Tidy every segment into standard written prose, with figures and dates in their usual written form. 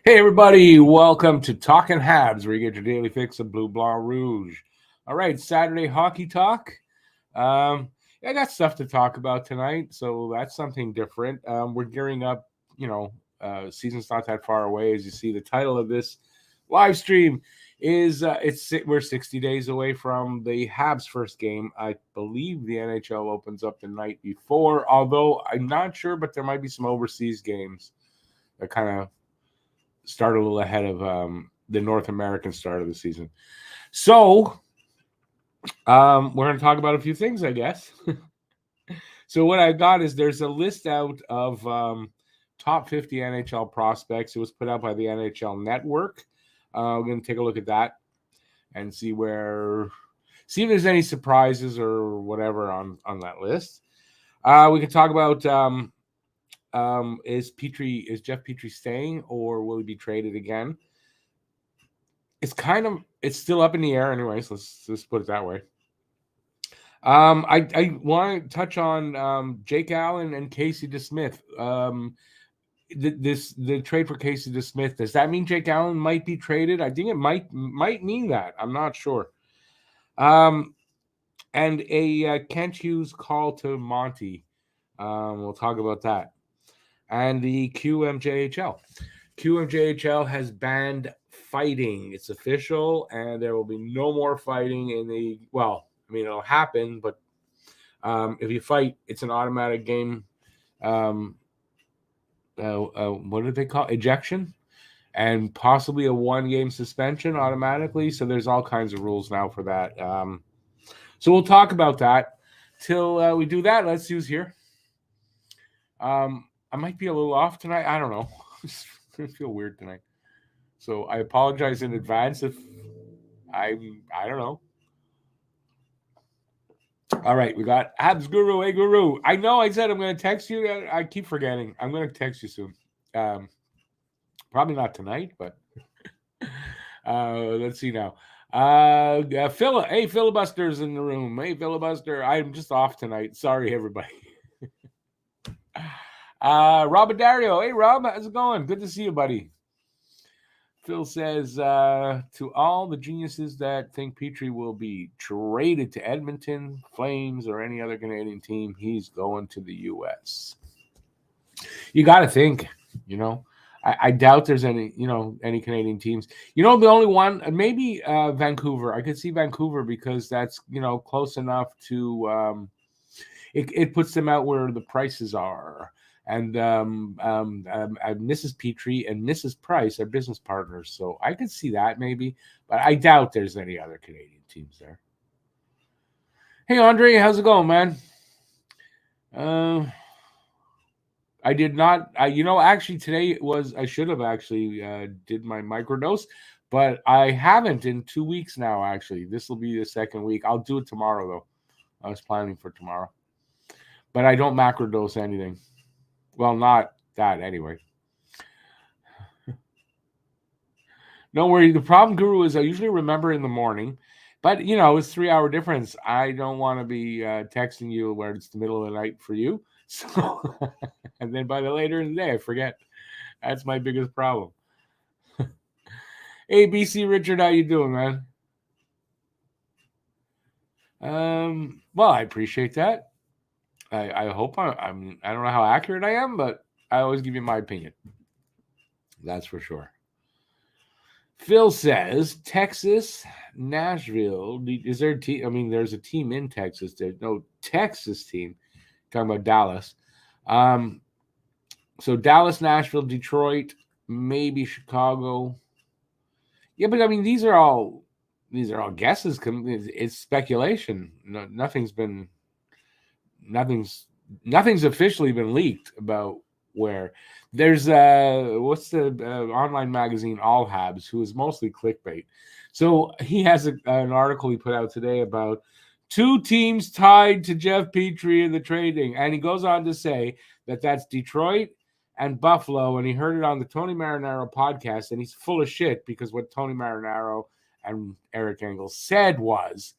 Hey everybody, welcome to Talking Habs, where you get your daily fix of Blue Blanc Rouge. All right, Saturday hockey talk. I got stuff to talk about tonight, so that's something different. We're gearing up. Season's not that far away, as you see. The title of this live stream is we're 60 days away from the Habs' first game. I believe the NHL opens up the night before, although I'm not sure, but there might be some overseas games that kind of start a little ahead of the North American start of the season. So we're going to talk about a few things, I guess. So what I got is there's a list out of top 50 NHL prospects. It was put out by the NHL Network. We're going to take a look at that and see if there's any surprises or whatever on that list. We can talk about is Jeff Petrie staying, or will he be traded again? It's still up in the air anyways. Let's put it that way. I want to touch on Jake Allen and Casey DeSmith. The trade for Casey DeSmith, does that mean Jake Allen might be traded? I think it might mean that. I'm not sure. And a Kent Hughes call to Monty. We'll talk about that. And the QMJHL. QMJHL has banned fighting. It's official, and there will be no more fighting it'll happen, but if you fight, it's an automatic game. What do they call ejection? And possibly a 1-game suspension automatically. So there's all kinds of rules now for that. So we'll talk about that. Till we do that, let's use here. I might be a little off tonight. I don't know. I feel weird tonight. So I apologize in advance if I don't know. All right, we got Habs Guru. Hey, Guru. I know I said I'm going to text you. I keep forgetting. I'm going to text you soon. Probably not tonight, but let's see now. Hey, Filibuster's in the room. Hey, Filibuster. I'm just off tonight. Sorry, everybody. Rob Dario. Hey, Rob. How's it going? Good to see you, buddy. Phil says, to all the geniuses that think Petrie will be traded to Edmonton, Flames, or any other Canadian team, he's going to the U.S. You got to think, I doubt there's any Canadian teams. The only one, maybe Vancouver. I could see Vancouver because that's, close enough to, it puts them out where the prices are. And Mrs. Petrie and Mrs. Price are business partners, so I could see that maybe, but I doubt there's any other Canadian teams there. Hey, Andre, how's it going, man? I did not. Actually, today I should have actually did my microdose, but I haven't in 2 weeks now. Actually, this will be the second week. I'll do it tomorrow though. I was planning for tomorrow, but I don't macrodose anything. Well, not that anyway. Don't worry. The problem, Guru, is I usually remember in the morning, but it's 3-hour difference. I don't want to be texting you where it's the middle of the night for you. So, and then by the later in the day, I forget. That's my biggest problem. Hey, BC Richard, how you doing, man? Well, I appreciate that. I hope I don't know how accurate I am, but I always give you my opinion. That's for sure. Phil says Texas, Nashville. Is there a team? I mean, there's a team in Texas. There's no Texas team. Talking about Dallas. So Dallas, Nashville, Detroit, maybe Chicago. Yeah, but I mean, these are all guesses. It's speculation. Nothing's officially been leaked about where. There's what's the online magazine All Habs, who is mostly clickbait. So he has an article he put out today about 2 teams tied to Jeff Petrie in the trading, and he goes on to say that that's Detroit and Buffalo, and he heard it on the Tony Marinaro podcast, and he's full of shit because what Tony Marinaro and Eric Engels said was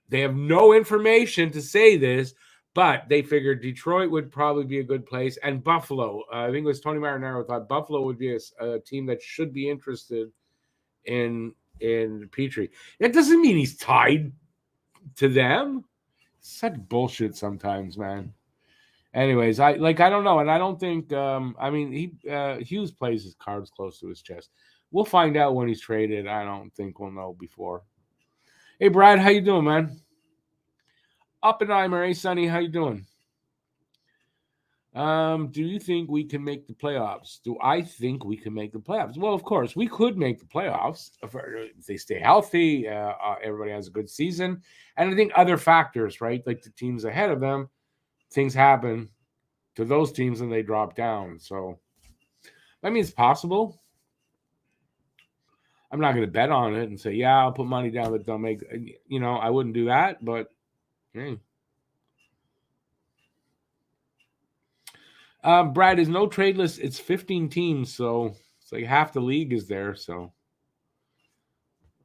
they have no information to say this, But they figured Detroit would probably be a good place, and Buffalo. I think it was Tony Marinaro thought Buffalo would be a team that should be interested in Petrie. That doesn't mean he's tied to them. Such bullshit sometimes, man. Anyways, I don't know, and I don't think Hughes plays his cards close to his chest. We'll find out when he's traded. I don't think we'll know before. Hey Brad, how you doing, man? Oppenheimer, hey Sonny, how you doing? Do you think we can make the playoffs? Do I think we can make the playoffs? Well, of course, we could make the playoffs if they stay healthy. Everybody has a good season, and I think other factors, right, like the teams ahead of them, things happen to those teams and they drop down. So, I mean, it's possible. I'm not going to bet on it and say, yeah, I'll put money down that they'll make. I wouldn't do that, but hey. Brad, is no trade list. It's 15 teams, so it's like half the league is there. So,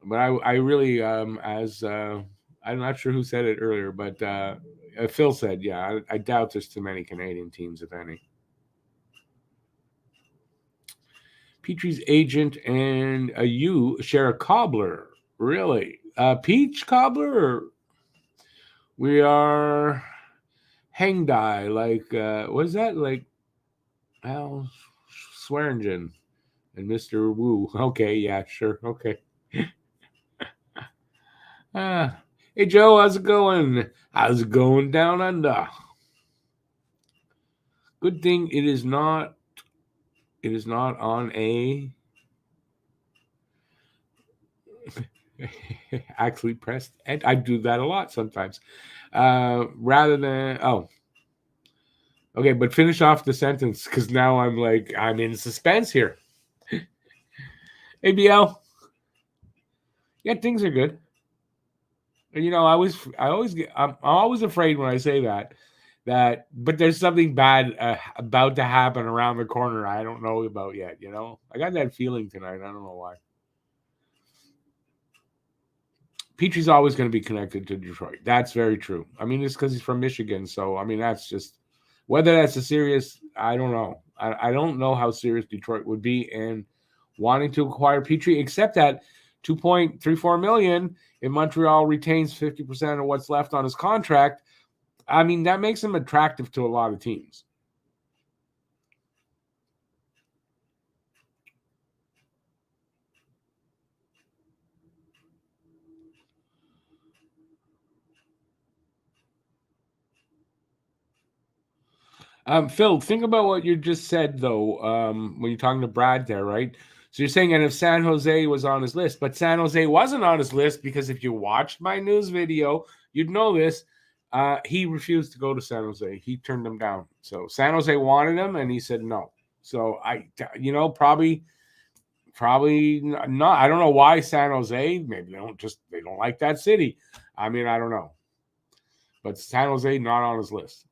but I really, I'm not sure who said it earlier, but Phil said, yeah, I doubt there's too many Canadian teams, if any. Petrie's agent and you share a cobbler. Really? Peach cobbler? Or we are Hengdai, like, what is that? Like, Al Swearingen and Mr. Wu. Okay, yeah, sure. Okay. Hey, Joe, how's it going? How's it going down under? Good thing it is not on a actually pressed. And I do that a lot sometimes. Rather than okay, but finish off the sentence because now I'm in suspense here. ABL. Yeah, things are good. I'm always afraid when I say that, but there's something bad about to happen around the corner I don't know about yet. I got that feeling tonight. I don't know why. Petrie's always going to be connected to Detroit. That's very true. I mean, it's because he's from Michigan. So, I mean, that's just whether that's a serious, I don't know. I don't know how serious Detroit would be in wanting to acquire Petrie, except that $2.34 million if Montreal retains 50% of what's left on his contract. I mean, that makes him attractive to a lot of teams. Phil, think about what you just said, though, when you're talking to Brad there, right? So you're saying, and if San Jose was on his list, but San Jose wasn't on his list because if you watched my news video, you'd know this. He refused to go to San Jose. He turned them down. So San Jose wanted him, and he said no. So probably not. I don't know why San Jose. Maybe they don't like that city. I mean, I don't know. But San Jose not on his list.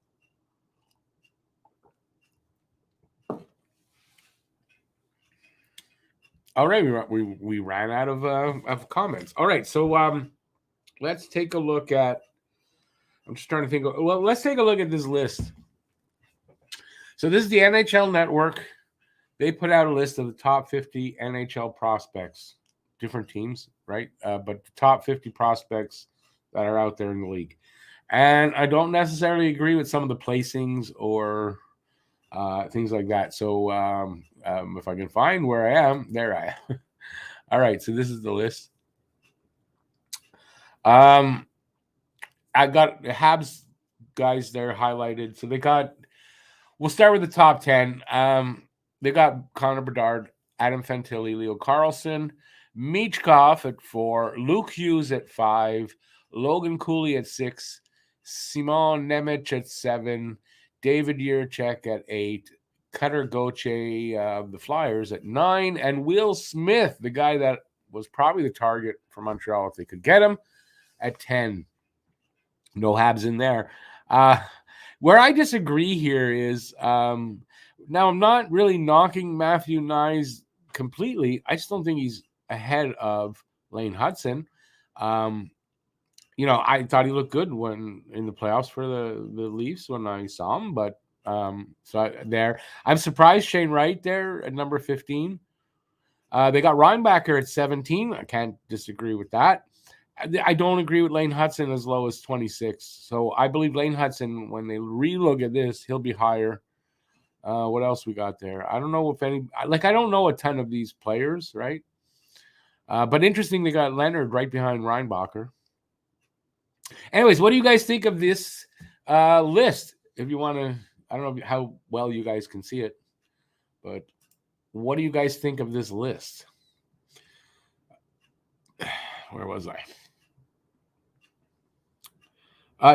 All right, we ran out of comments. All right, so let's take a look at. I'm just trying to think. Well, let's take a look at this list. So this is the NHL Network. They put out a list of the top 50 NHL prospects, different teams, right? But the top 50 prospects that are out there in the league. And I don't necessarily agree with some of the placings or things like that. So if I can find where I am, there I am. All right, so this is the list. I got the Habs guys there highlighted. So we'll start with the top 10. They got Connor Bedard, Adam Fantilli, Leo Carlson, Michkov at 4, Luke Hughes at 5, Logan Cooley at 6, Simon Nemec at 7, David Jiricek at 8, Cutter Gauthier of the Flyers at 9, and Will Smith, the guy that was probably the target for Montreal if they could get him, at 10. No Habs in there. Where I disagree here is now I'm not really knocking Matthew Knies completely. I just don't think he's ahead of Lane Hudson. I thought he looked good when in the playoffs for the Leafs when I saw him. But I'm surprised Shane Wright there at number 15. They got Reinbacher at 17. I can't disagree with that. I don't agree with Lane Hudson as low as 26. So I believe Lane Hudson, when they relook at this, he'll be higher. What else we got there? I don't know if I don't know a ton of these players, right? But interesting, they got Leonard right behind Reinbacher. Anyways, what do you guys think of this list? If you want to, I don't know how well you guys can see it, but what do you guys think of this list? Where was I?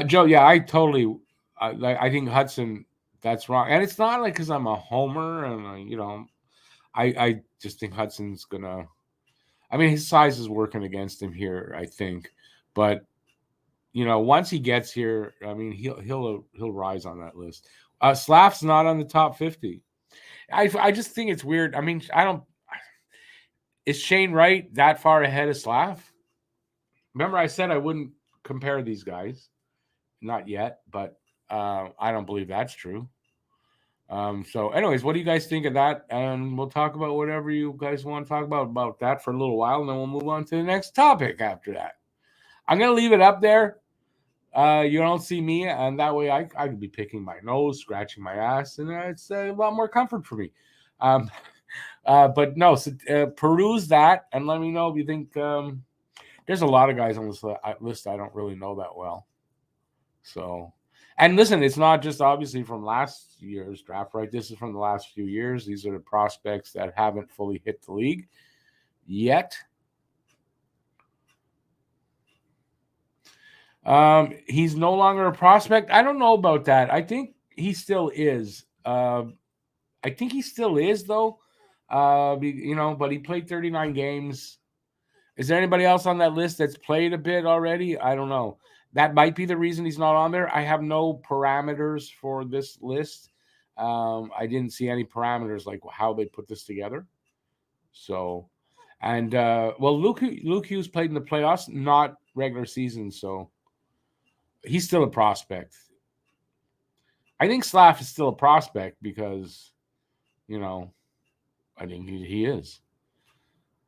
Joe, yeah, I totally, I think Hudson, that's wrong. And it's not like because I'm a homer and, I just think Hudson's going to, I mean, his size is working against him here, I think. But, once he gets here, I mean, he'll rise on that list. Slaff's not on the top 50. I just think it's weird. I mean, is Shane Wright that far ahead of Slaff? Remember, I said I wouldn't compare these guys. Not yet, but I don't believe that's true. So, anyways, what do you guys think of that? And we'll talk about whatever you guys want to talk about that for a little while, and then we'll move on to the next topic after that. I'm going to leave it up there. You don't see me, and that way I could be picking my nose, scratching my ass, and it's a lot more comfort for me. But no, so peruse that and let me know if you think there's a lot of guys on this list I don't really know that well. So, and listen, it's not just obviously from last year's draft, right? This is from the last few years. These are the prospects that haven't fully hit the league yet. He's no longer a prospect. I don't know about that. I think he still is. I think he still is, though. But he played 39 games. Is there anybody else on that list that's played a bit already? I don't know. That might be the reason he's not on there. I have no parameters for this list. I didn't see any parameters like how they put this together. So, and Luke Hughes played in the playoffs, not regular season, so he's still a prospect. I think Slaff is still a prospect because, I think he is.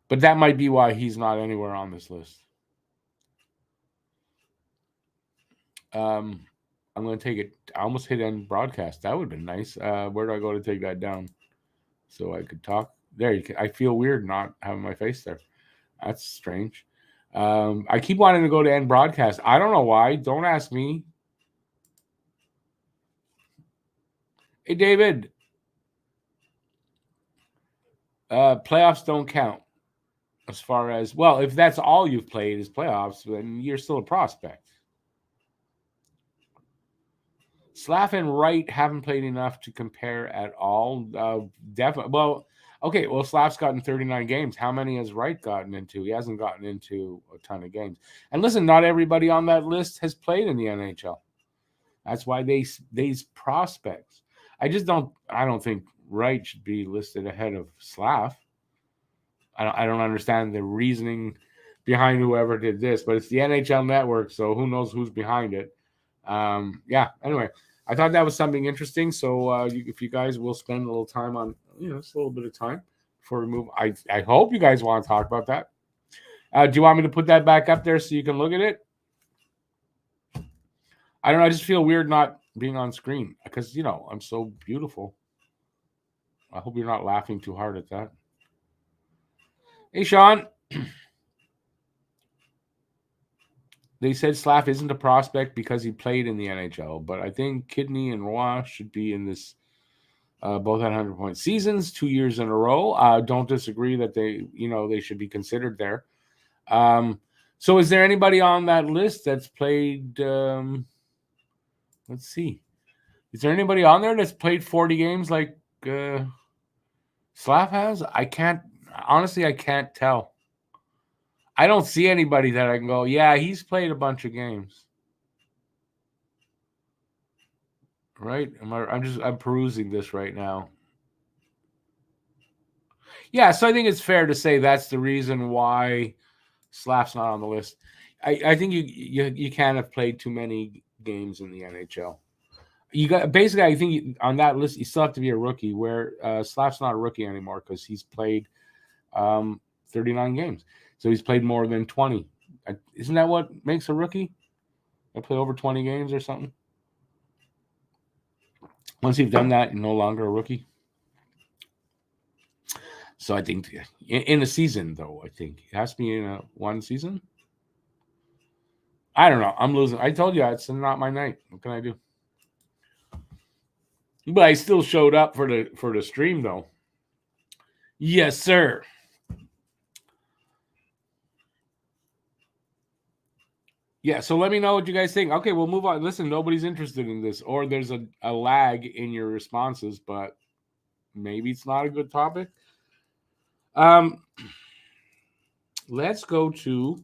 But that might be why he's not anywhere on this list. I'm going to take it. I almost hit end broadcast. That would have been nice. Where do I go to take that down so I could talk? There you can. I feel weird not having my face there. That's strange. I keep wanting to go to end broadcast. I don't know why. Don't ask me. Hey, David. Playoffs don't count as far as, well, if that's all you've played is playoffs, then you're still a prospect. Slaff and Wright haven't played enough to compare at all. Definitely. Well, okay. Well, Slaff's gotten 39 games. How many has Wright gotten into? He hasn't gotten into a ton of games. And listen, not everybody on that list has played in the NHL. That's why these prospects. I don't think Wright should be listed ahead of Slaff. I don't understand the reasoning behind whoever did this, but it's the NHL Network, so who knows who's behind it. Anyway, I thought that was something interesting. So if you guys will spend a little time on, just a little bit of time before we move, I hope you guys want to talk about that. Do you want me to put that back up there so you can look at it? I don't know. I just feel weird not being on screen because, I'm so beautiful. I hope you're not laughing too hard at that. Hey, Sean. They said Slaff isn't a prospect because he played in the NHL, but I think Kidney and Roy should be in this. Both had 100-point seasons 2 years in a row. Don't disagree that they should be considered there. So is there anybody on that list that's played? Let's see. Is there anybody on there that's played 40 games like Slaff has? I can't tell. I don't see anybody that I can go, yeah, he's played a bunch of games. Right? I'm perusing this right now. Yeah, so I think it's fair to say that's the reason why Slaff's not on the list. I think you can't have played too many games in the NHL. You got basically. I think on that list, you still have to be a rookie. Where Slap's not a rookie anymore because he's played 39 games, so he's played more than 20. Isn't that what makes a rookie? I play over 20 games or something. Once you've done that, you're no longer a rookie. So I think in a season, though, I think it has to be in one season. I don't know. I'm losing. I told you it's not my night. What can I do? But I still showed up for the stream, though. Yes, sir. Yeah, so let me know what you guys think. Okay, we'll move on. Listen, nobody's interested in this, or there's a lag in your responses, but maybe it's not a good topic. Let's go to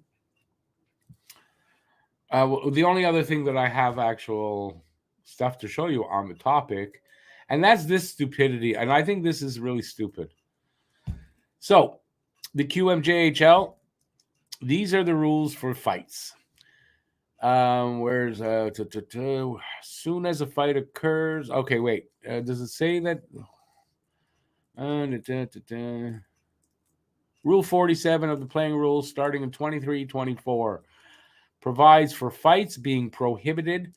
the only other thing that I have actual stuff to show you on the topic, and that's this stupidity. And I think this is really stupid. So, the QMJHL, these are the rules for fights. Where's soon as a fight occurs? Okay, wait. Does it say that? Rule 47 of the playing rules, starting in 23-24, provides for fights being prohibited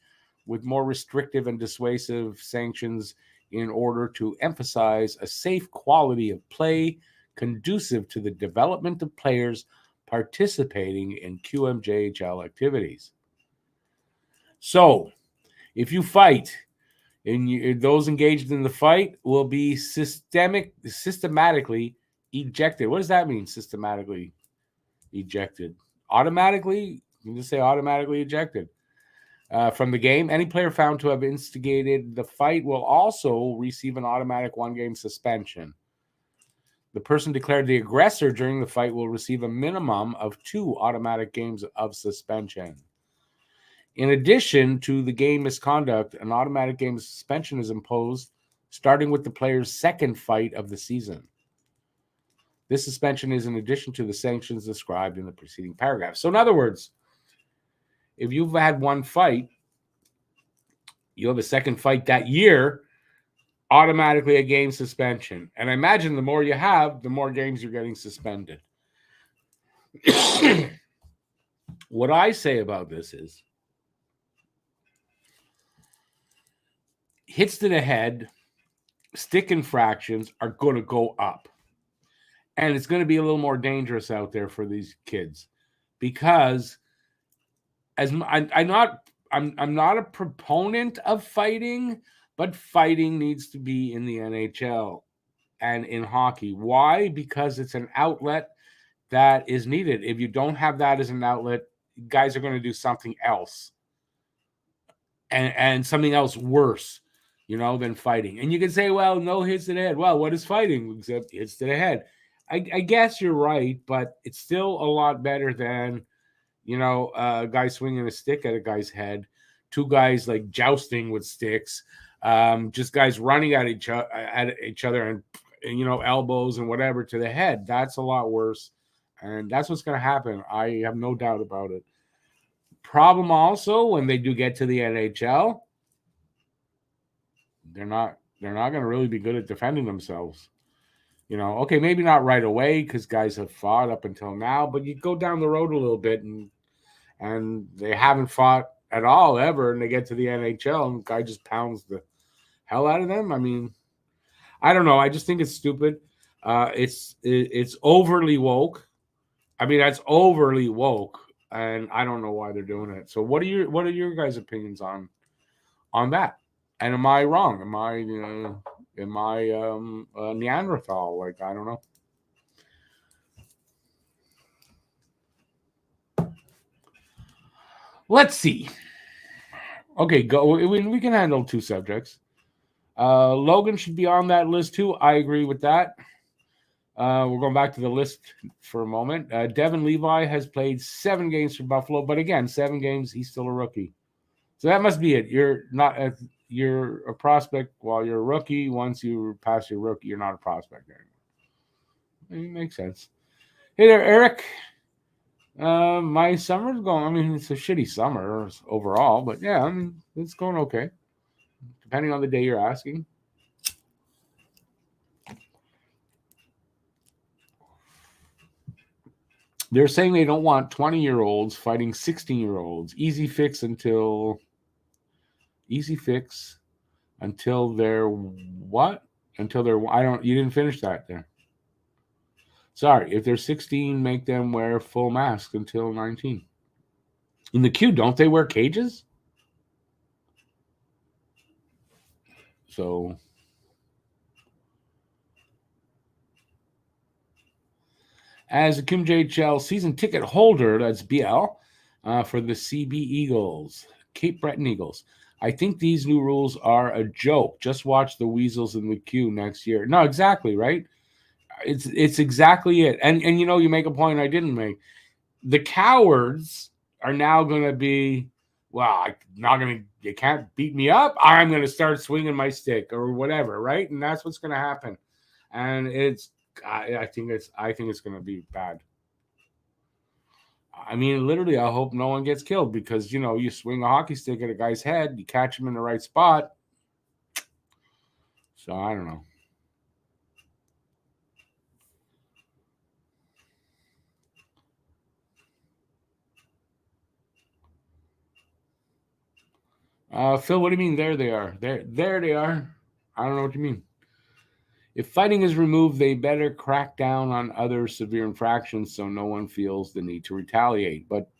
with more restrictive and dissuasive sanctions in order to emphasize a safe quality of play conducive to the development of players participating in QMJHL activities. So, if you fight, and those engaged in the fight will be systematically ejected. What does that mean, systematically ejected? Automatically? You can just say automatically ejected from the game. Any player found to have instigated the fight will also receive an automatic one-game suspension. The person declared the aggressor during the fight will receive a minimum of 2 automatic games of suspension. In addition to the game misconduct, an automatic game suspension is imposed starting with the player's second fight of the season. This suspension is in addition to the sanctions described in the preceding paragraph. So in other words, if you've had one fight, you have a second fight that year, automatically a game suspension. And I imagine the more you have, the more games you're getting suspended. What I say about this is, hits to the head, stick infractions are going to go up. And it's going to be a little more dangerous out there for these kids because I'm not a proponent of fighting, but fighting needs to be in the NHL and in hockey. Why? Because it's an outlet that is needed. If you don't have that as an outlet, guys are going to do something else and something else worse, than fighting. And you can say, well, no hits to the head. Well, what is fighting except hits to the head? I guess you're right, but it's still a lot better than, a guy swinging a stick at a guy's head, 2 guys like jousting with sticks, just guys running at each other and elbows and whatever to the head. That's a lot worse, and that's what's going to happen. I have no doubt about it. Problem also, when they do get to the NHL, they're not going to really be good at defending themselves. Okay, maybe not right away because guys have fought up until now, but you go down the road a little bit and they haven't fought at all ever, and they get to the NHL and the guy just pounds the hell out of them. I mean, I don't know. I just think it's stupid. It's overly woke. I mean, that's overly woke, and I don't know why they're doing it. So what are your guys' opinions on that? And am I wrong? Am I a Neanderthal? Like, I don't know. Let's see. Okay, go. We can handle 2 subjects. Logan should be on that list too. I agree with that. We're going back to the list for a moment. Devin Levi has played 7 games for Buffalo, but again, 7 games, he's still a rookie. So that must be it. You're a prospect while you're a rookie. Once you pass your rookie, you're not a prospect anymore. It makes sense. Hey there, Eric. My summer's going. I mean, it's a shitty summer overall, but yeah, I mean, it's going okay. Depending on the day you're asking. They're saying they don't want 20-year-olds fighting 16-year-olds. Easy fix until they're what? Until they're you didn't finish that there. Sorry, if they're 16, make them wear full masks until 19. In the queue, don't they wear cages? So as a QMJHL season ticket holder, that's BL, for the CB Eagles, Cape Breton Eagles. I think these new rules are a joke. Just watch the Weasels in the queue next year. No, exactly, right? It's exactly it. And you know, you make a point I didn't make. The cowards are now going to be, well, I'm not going to, you can't beat me up. I'm going to start swinging my stick or whatever, right? And that's what's going to happen. And I think it's going to be bad. I mean, literally, I hope no one gets killed because, you know, you swing a hockey stick at a guy's head, you catch him in the right spot. So I don't know. Phil, what do you mean? There they are. There they are. I don't know what you mean. If fighting is removed, they better crack down on other severe infractions so no one feels the need to retaliate. But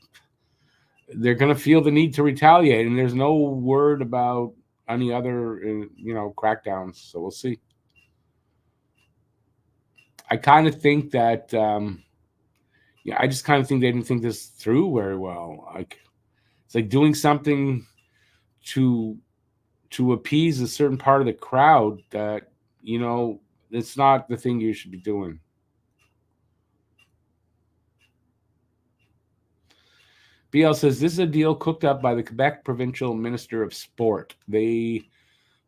they're going to feel the need to retaliate, and there's no word about any other, crackdowns. So we'll see. I kind of think that, I just kind of think they didn't think this through very well. Like, it's like doing something to appease a certain part of the crowd that, it's not the thing you should be doing. BL says this is a deal cooked up by the Quebec Provincial Minister of Sport. They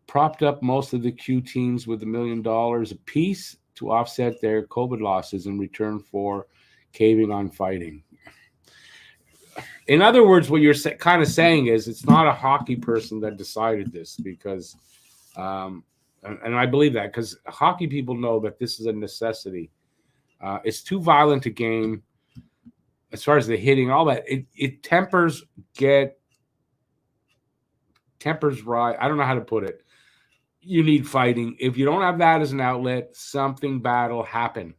propped up most of the Q teams with $1 million apiece to offset their COVID losses in return for caving on fighting. In other words, what you're kind of saying is it's not a hockey person that decided this because, and I believe that because hockey people know that this is a necessity. It's too violent a game as far as the hitting, all that. It tempers right. I don't know how to put it. You need fighting. If you don't have that as an outlet, something bad will happen.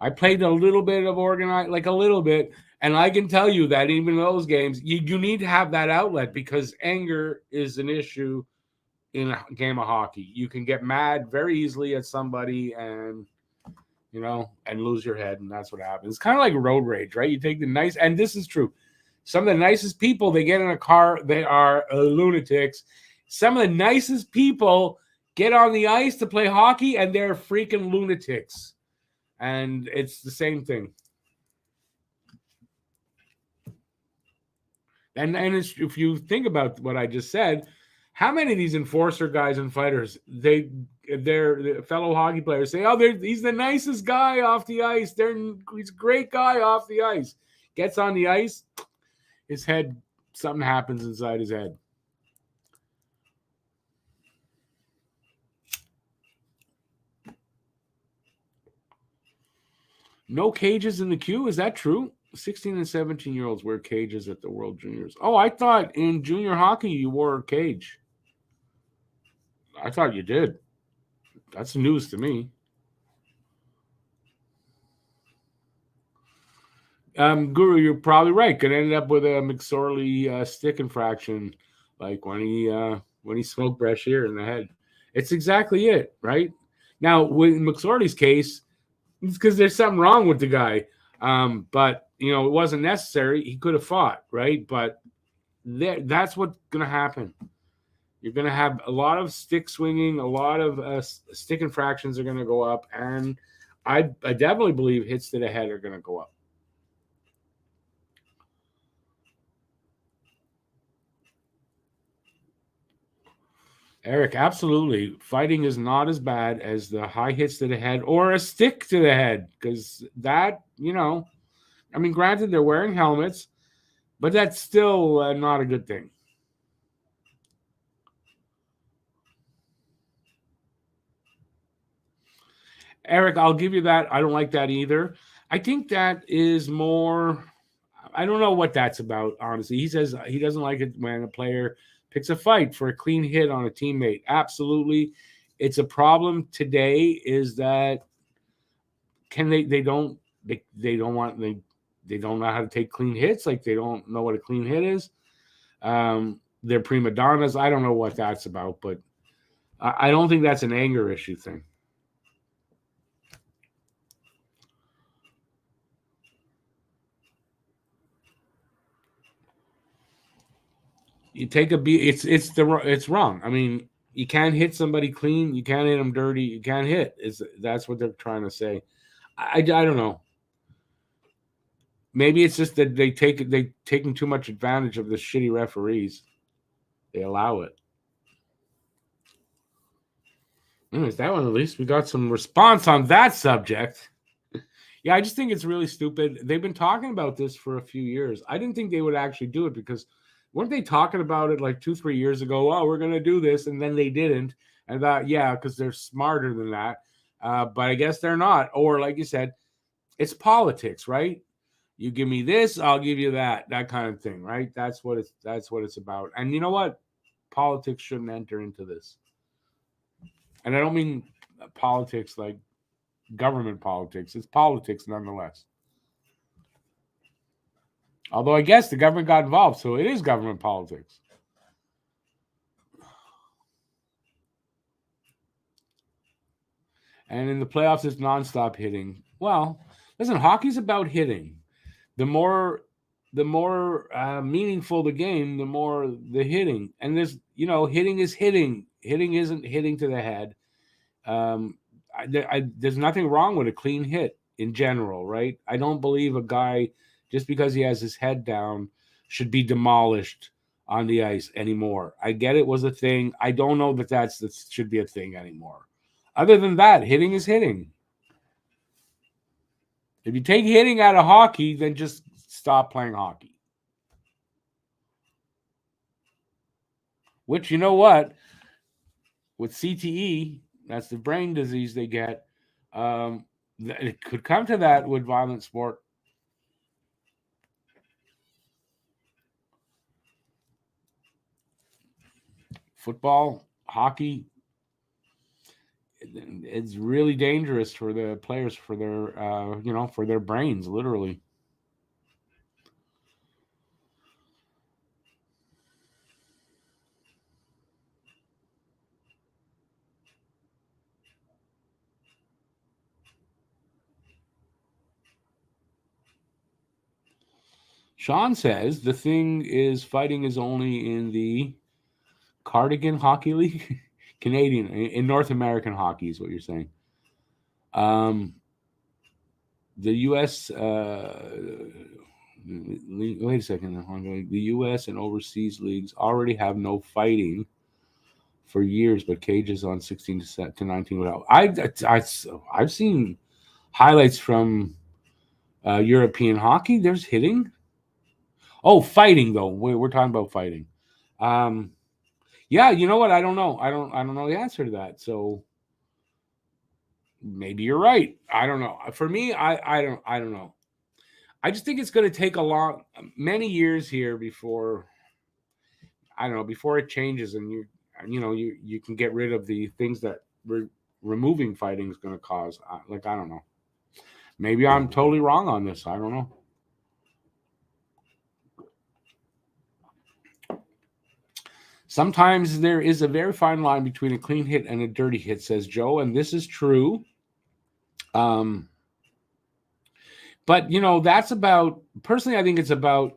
I played a little bit of organized, like a little bit, and I can tell you that even in those games, you need to have that outlet because anger is an issue in a game of hockey. You can get mad very easily at somebody and lose your head, and that's what happens. It's kind of like road rage, right? You take and this is true. Some of the nicest people, they get in a car, they are lunatics. Some of the nicest people get on the ice to play hockey, and they're freaking lunatics. And it's the same thing. And if you think about what I just said, how many of these enforcer guys and fighters, their fellow hockey players say, oh, he's the nicest guy off the ice. He's a great guy off the ice. Gets on the ice, his head, something happens inside his head. No cages in the queue? Is that true? 16 and 17-year-olds wear cages at the World Juniors. Oh, I thought in junior hockey you wore a cage. I thought you did. That's news to me. Guru, you're probably right. Could end up with a McSorley stick infraction, like when he smoked Brashear in the head. It's exactly it, right? Now, with McSorley's case, it's because there's something wrong with the guy. But it wasn't necessary. He could have fought, right? But that's what's going to happen. You're going to have a lot of stick swinging, a lot of stick infractions are going to go up, and I definitely believe hits to the head are going to go up. Eric, absolutely. Fighting is not as bad as the high hits to the head or a stick to the head because that, I mean, granted, they're wearing helmets, but that's still not a good thing. Eric, I'll give you that. I don't like that either. I think that is more. I don't know what that's about, honestly. He says he doesn't like it when a player picks a fight for a clean hit on a teammate. Absolutely. It's a problem today is that they don't want they don't know how to take clean hits, like they don't know what a clean hit is. They're prima donnas. I don't know what that's about, but I don't think that's an anger issue thing. You take a beat. It's wrong. I mean, you can't hit somebody clean. You can't hit them dirty. You can't hit. That's what they're trying to say. I don't know. Maybe it's just that they taking too much advantage of the shitty referees. They allow it. Anyways, that one at least we got some response on that subject. Yeah, I just think it's really stupid. They've been talking about this for a few years. I didn't think they would actually do it because weren't they talking about it like 2-3 years ago? Oh, we're going to do this. And then they didn't. And I thought, yeah, because they're smarter than that. But I guess they're not. Or like you said, it's politics, right? You give me this, I'll give you that kind of thing, right? That's what it's about. And you know what? Politics shouldn't enter into this. And I don't mean politics like government politics. It's politics nonetheless. Although I guess the government got involved, so it is government politics. And in the playoffs, it's nonstop hitting. Well, listen, hockey's about hitting. The more meaningful the game, the more the hitting. And there's, hitting is hitting. Hitting isn't hitting to the head. There's nothing wrong with a clean hit in general, right? I don't believe a guy, just because he has his head down, should be demolished on the ice anymore. I get it was a thing. I don't know that should be a thing anymore. Other than that, hitting is hitting. If you take hitting out of hockey, then just stop playing hockey. Which, you know what? With CTE, that's the brain disease they get. It could come to that with violent sport. Football, hockey, it's really dangerous for the players, for their, for their brains, literally. Sean says the thing is fighting is only in the Cardigan Hockey League, Canadian, in North American hockey is what you're saying. The U.S. Wait a second. The U.S. and overseas leagues already have no fighting for years, but cages on 16 to 19 without. I've seen highlights from European hockey. There's hitting. Oh, fighting though. We're talking about fighting. Yeah, you know what? I don't know. I don't know the answer to that. So maybe you're right. I don't know. For me, I don't know. I just think it's going to take many years here before before it changes, and you can get rid of the things that removing fighting is going to cause. I don't know. Maybe I'm totally wrong on this. I don't know. Sometimes there is a very fine line between a clean hit and a dirty hit, says Joe, and this is true. But that's about, personally, I think it's about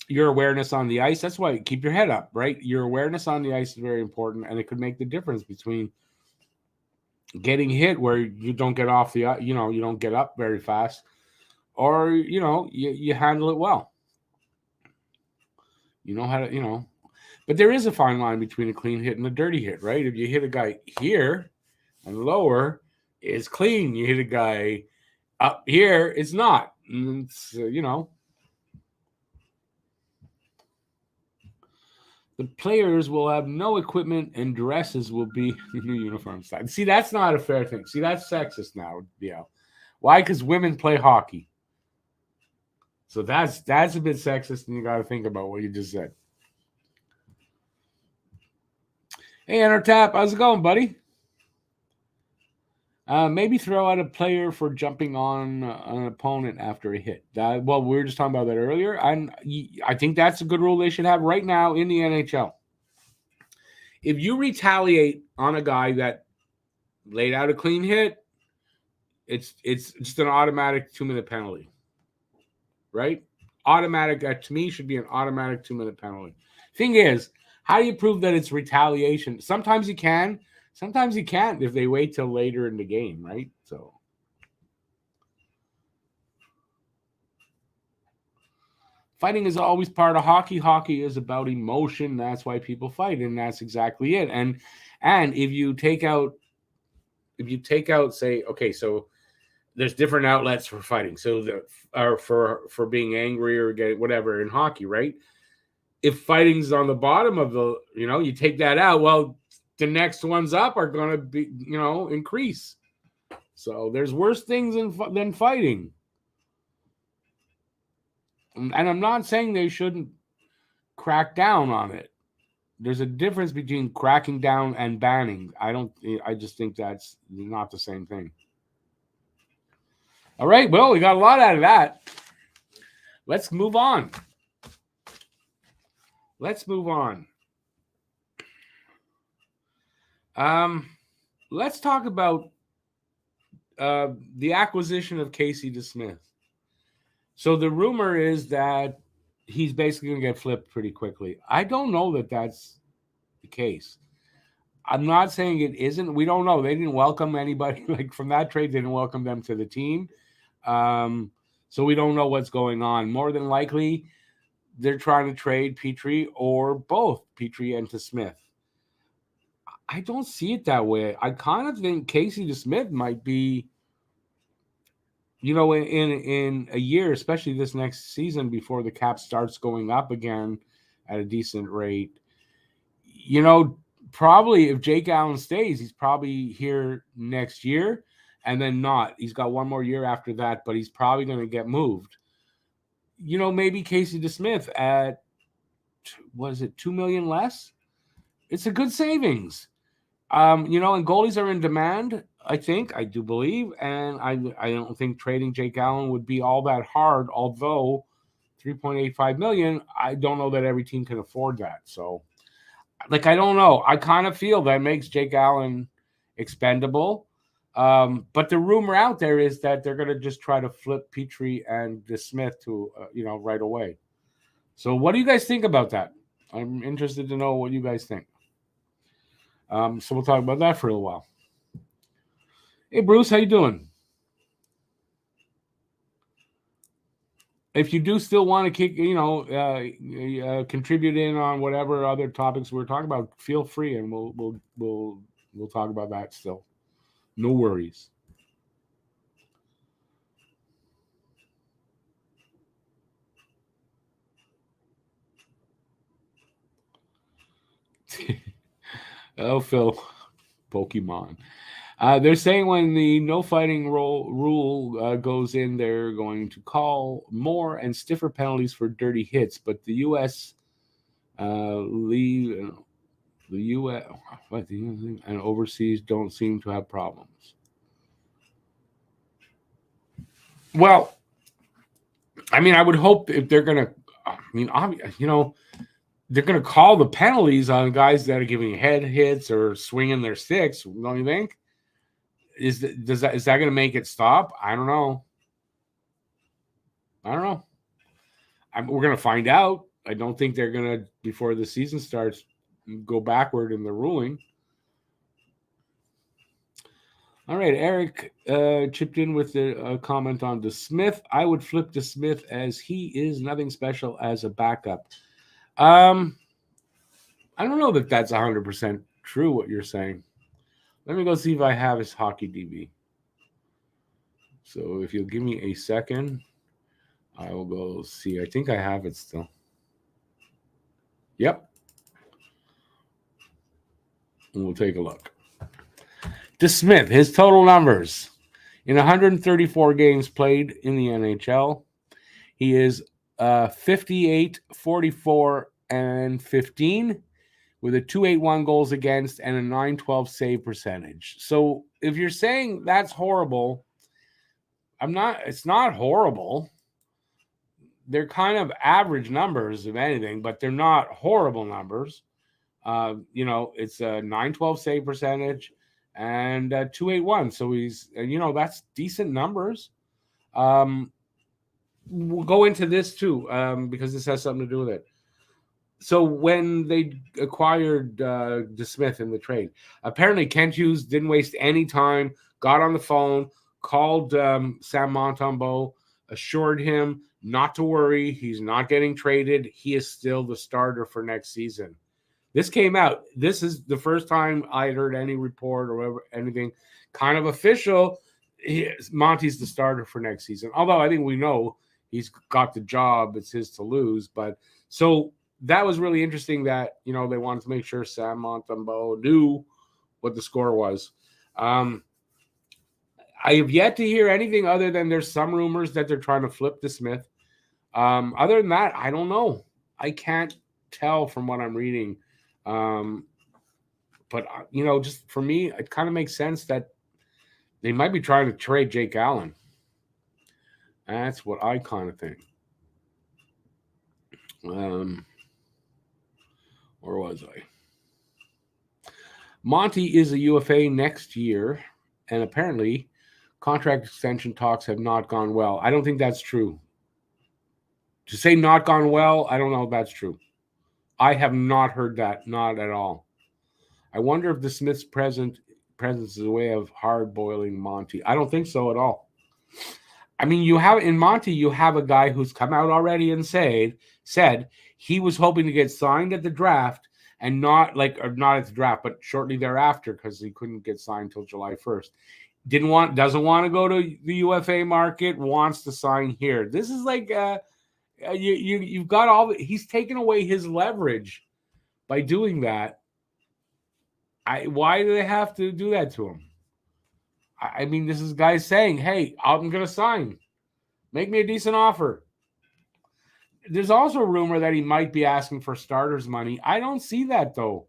your awareness on the ice. That's why keep your head up, right? Your awareness on the ice is very important, and it could make the difference between getting hit where you don't get off you don't get up very fast, or you handle it well. You know how to, but there is a fine line between a clean hit and a dirty hit, right? If you hit a guy here and lower, it's clean. You hit a guy up here, it's not. It's, the players will have no equipment and dresses will be new uniform style. See, that's not a fair thing. See, that's sexist now. Yeah. Why? Because women play hockey. So that's a bit sexist, and you got to think about what you just said. Hey, Entertap, how's it going, buddy? Maybe throw out a player for jumping on an opponent after a hit. Well, we were just talking about that earlier. I think that's a good rule they should have right now in the NHL. If you retaliate on a guy that laid out a clean hit, it's just an automatic 2-minute penalty, right? Automatic, to me, should be an automatic 2-minute penalty. Thing is, how do you prove that it's retaliation? Sometimes you can. Sometimes you can't if they wait till later in the game, right? So, fighting is always part of hockey. Hockey is about emotion. That's why people fight, and that's exactly it. And if you take out, say, okay, so there's different outlets for fighting. So for being angry or getting whatever in hockey, right? If fighting's on the bottom of the, you take that out. Well, the next ones up are going to be, increase. So there's worse things than fighting. And I'm not saying they shouldn't crack down on it. There's a difference between cracking down and banning. I just think that's not the same thing. All right. Well, we got a lot out of that. Let's move on. Let's talk about the acquisition of Casey DeSmith. So the rumor is that he's basically going to get flipped pretty quickly. I don't know that that's the case. I'm not saying it isn't. We don't know. They didn't welcome anybody from that trade. They didn't welcome them to the team. So we don't know what's going on. More than likely, they're trying to trade Petrie or both Petrie and DeSmith. I don't see it that way. I kind of think Casey DeSmith might be, in a year, especially this next season before the cap starts going up again at a decent rate. Probably if Jake Allen stays, he's probably here next year and then not. He's got one more year after that, but he's probably going to get moved. Maybe Casey DeSmith at, what is it, $2 million less? It's a good savings. And goalies are in demand, I do believe, and I don't think trading Jake Allen would be all that hard, although $3.85 million, I don't know that every team can afford that. So, I don't know. I kind of feel that makes Jake Allen expendable. But the rumor out there is that they're going to just try to flip Petrie and DeSmith to, right away. So what do you guys think about that? I'm interested to know what you guys think. So we'll talk about that for a little while. Hey, Bruce, how you doing? If you do still want to contribute in on whatever other topics we're talking about, feel free, and we'll talk about that still. No worries. Oh, Phil, Pokemon. They're saying when the no fighting rule goes in, they're going to call more and stiffer penalties for dirty hits. But the U.S. The U.S. and overseas don't seem to have problems. Well, I would hope if they're going to, they're going to call the penalties on guys that are giving head hits or swinging their sticks. Don't you think? Is that going to make it stop? I don't know. We're going to find out. I don't think they're going to, before the season starts, go backward in the ruling. All right, Eric chipped in with a comment on DeSmith. I would flip DeSmith as he is nothing special as a backup. I don't know that that's 100% true what you're saying. Let me go see if I have his hockey DB. So if you'll give me a second. I will go see. I think I have it still. Yep. And we'll take a look. DeSmith, his total numbers in 134 games played in the NHL, he is 58, 44, and 15 with a 281 goals against and a 912 save percentage. So if you're saying that's horrible, it's not horrible. They're kind of average numbers, if anything, but they're not horrible numbers. It's a 912 save percentage and 281. So he's, that's decent numbers. We'll go into this too, because this has something to do with it. So when they acquired DeSmith in the trade, apparently Kent Hughes didn't waste any time, got on the phone, called Sam Montembeault, assured him not to worry. He's not getting traded. He is still the starter for next season. This came out. This is the first time I had heard any report or anything kind of official. Monty's the starter for next season. Although I think we know he's got the job. It's his to lose. But so that was really interesting that, they wanted to make sure Sam Montembeault knew what the score was. I have yet to hear anything other than there's some rumors that they're trying to flip DeSmith. Other than that, I don't know. I can't tell from what I'm reading. But just for me, it kind of makes sense that they might be trying to trade Jake Allen. That's what I kind of think. Where was I? Monty is a UFA next year, and apparently contract extension talks have not gone well. I don't think that's true. To say not gone well, I don't know if that's true. I have not heard that, not at all. I wonder if DeSmith's presence is a way of hard-boiling Monty. I don't think so at all. I mean, you have in Monty, you have a guy who's come out already and said he was hoping to get signed at the draft and not at the draft, but shortly thereafter because he couldn't get signed until July 1st. Doesn't want to go to the UFA market, wants to sign here. This is like you've got he's taken away his leverage by doing that. Why do they have to do that to him? I mean, this is guys saying, hey, I'm going to sign. Make me a decent offer. There's also a rumor that he might be asking for starters money. I don't see that, though.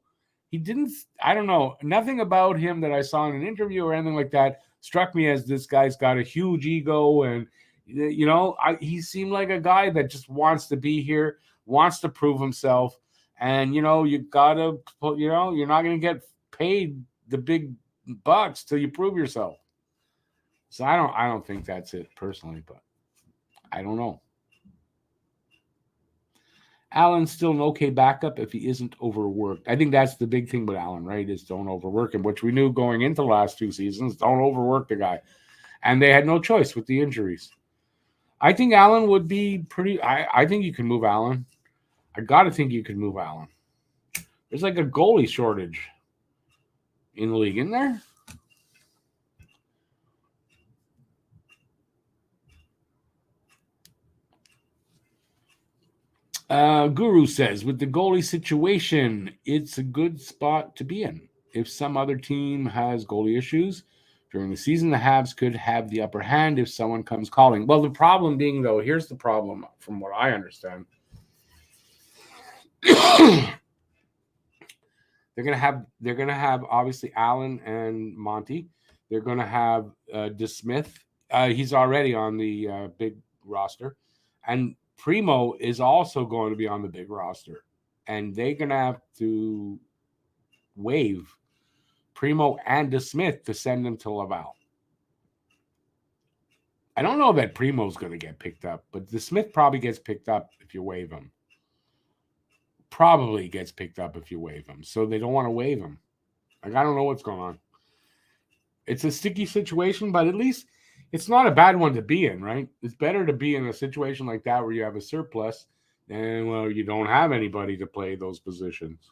He didn't, I don't know. Nothing about him that I saw in an interview or anything like that struck me as this guy's got a huge ego. And, he seemed like a guy that just wants to be here, wants to prove himself. And, you got to, you're not going to get paid the big bucks till you prove yourself. So I don't think that's it personally, but I don't know. Allen's still an okay backup if he isn't overworked. I think that's the big thing with Allen, right? Is don't overwork him, which we knew going into the last two seasons. Don't overwork the guy. And they had no choice with the injuries. I think Allen would be pretty. I think you can move Allen. I got to think you can move Allen. There's like a goalie shortage in the league, isn't there? Guru says, with the goalie situation, it's a good spot to be in. If some other team has goalie issues during the season, the Habs could have the upper hand if someone comes calling. Well, the problem being, though, here's the problem from what I understand. They're gonna have obviously Allen and Monty. They're gonna have DeSmith. He's already on the big roster, and Primo is also going to be on the big roster, and they're going to have to waive Primo and DeSmith to send them to Laval. I don't know that Primo's going to get picked up, but DeSmith probably gets picked up if you waive him. Probably gets picked up if you waive him. So they don't want to waive him. Like, I don't know what's going on. It's a sticky situation, but at least it's not a bad one to be in, right? It's better to be in a situation like that where you have a surplus and, well, you don't have anybody to play those positions.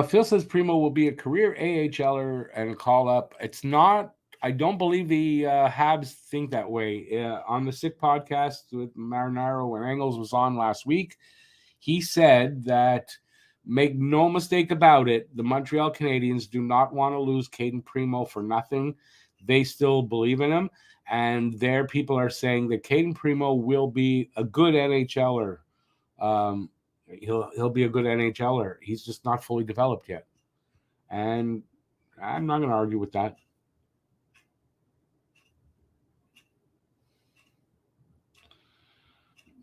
Phil says Primo will be a career AHLer and a call up. It's not. I don't believe the Habs think that way. On the Sick podcast with Marinaro when Engels was on last week, he said that, make no mistake about it, the Montreal Canadiens do not want to lose Caden Primo for nothing. They still believe in him, and their people are saying that Caden Primo will be a good NHLer. He'll be a good NHLer. He's just not fully developed yet, and I'm not going to argue with that.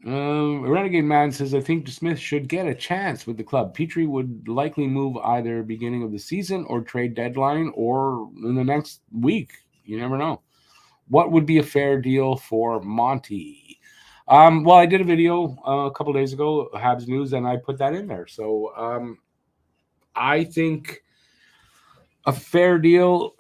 Renegade Man says, I think Smith should get a chance with the club. Petrie would likely move either beginning of the season or trade deadline or in the next week. You never know. What would be a fair deal for Monty? Well, I did a video a couple days ago, Habs News, and I put that in there. So I think a fair deal.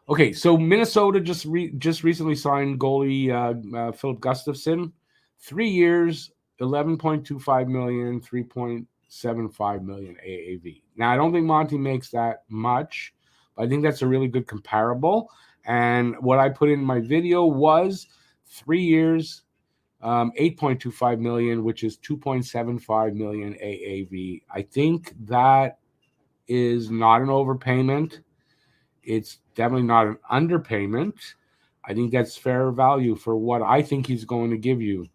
Okay, so Minnesota just recently signed goalie Philip Gustafsson, 3 years, $11.25 million, $3.75 million AAV. Now, I don't think Monty makes that much, but I think that's a really good comparable. And what I put in my video was 3 years, $8.25 million, which is $2.75 million AAV. I think that is not an overpayment. It's definitely not an underpayment. I think that's fair value for what I think he's going to give you.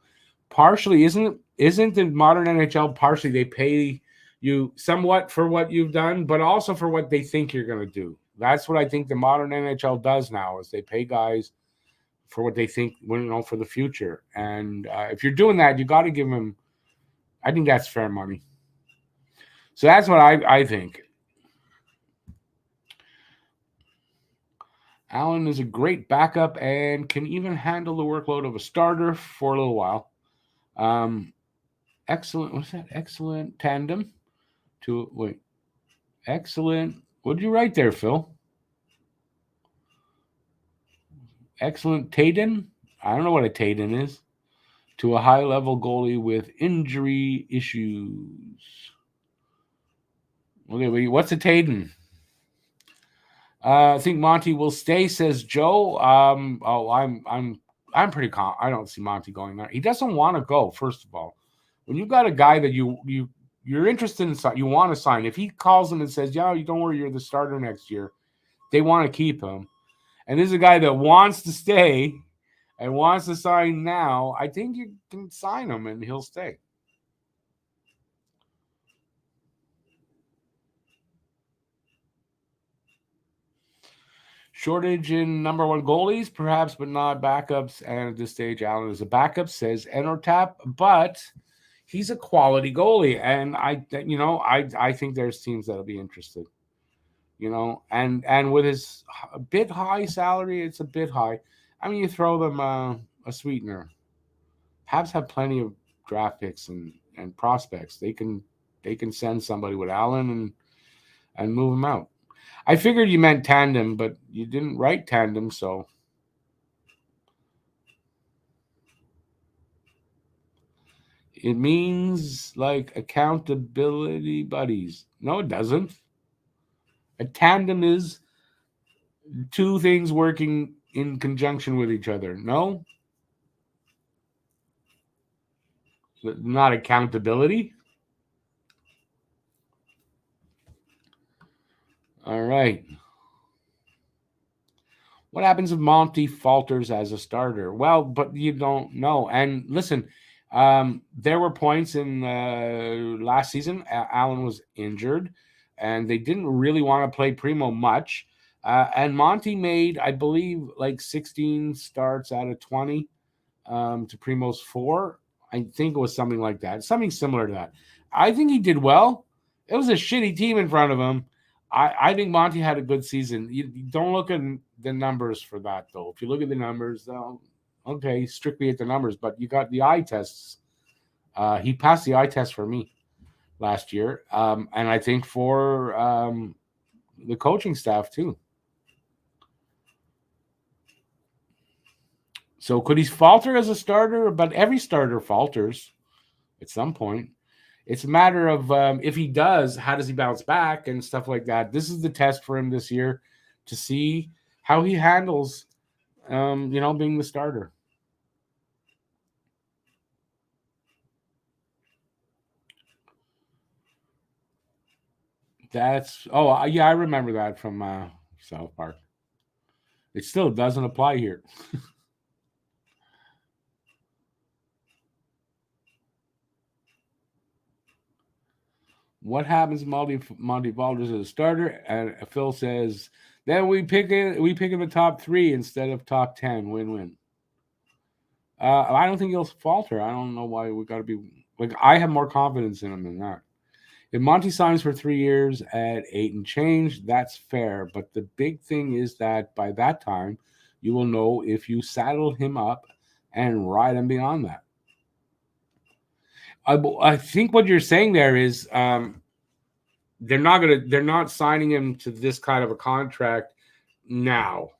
Partially, isn't the modern NHL partially they pay you somewhat for what you've done, but also for what they think you're going to do. That's what I think the modern NHL does now is they pay guys for what they think, for the future. And if you're doing that, you got to give them. I think that's fair money. So that's what I think. Allen is a great backup and can even handle the workload of a starter for a little while. Excellent. What's that? Excellent tandem. Excellent. What did you write there, Phil? Excellent Taden. I don't know what a Taden is. To a high-level goalie with injury issues. Okay, wait, what's a Taden? I think Monty will stay, says Joe. I'm pretty calm. I don't see Monty going there. He doesn't want to go. First of all, when you've got a guy that you're interested in, you want to sign. If he calls him and says, "Yeah, you don't worry, you're the starter next year," they want to keep him. And this is a guy that wants to stay and wants to sign now. I think you can sign him and he'll stay. Shortage in number one goalies, perhaps, but not backups. And at this stage, Allen is a backup, says Enotap, but he's a quality goalie. And I think there's teams that'll be interested. And with his a bit high salary, it's a bit high. I mean, you throw them a sweetener. Habs have plenty of draft picks and prospects. They can send somebody with Allen and move him out. I figured you meant tandem, but you didn't write tandem, so. It means like accountability buddies. No, it doesn't. A tandem is two things working in conjunction with each other. No? Not accountability. All right. What happens if Monty falters as a starter? Well, but you don't know. And listen, there were points in last season. Allen was injured, and they didn't really want to play Primo much. And Monty made, I believe, like 16 starts out of 20 to Primo's 4. I think it was something like that, something similar to that. I think he did well. It was a shitty team in front of him. I think Monty had a good season. You don't look at the numbers for that, though. If you look at the numbers, okay, strictly at the numbers, but you got the eye tests. He passed the eye test for me last year, and I think for the coaching staff too. So could he falter as a starter? But every starter falters at some point. It's a matter of if he does, how does he bounce back and stuff like that. This is the test for him this year to see how he handles, being the starter. Yeah, I remember that from South Park. It still doesn't apply here. What happens if Monty Balders is a starter? And Phil says, then we pick in the top 3 instead of top 10. Win-win. I don't think he'll falter. I don't know why we got to be like. I have more confidence in him than that. If Monty signs for 3 years at 8 and change, that's fair. But the big thing is that by that time, you will know if you saddle him up and ride him beyond that. I think what you're saying there is they're not signing him to this kind of a contract now.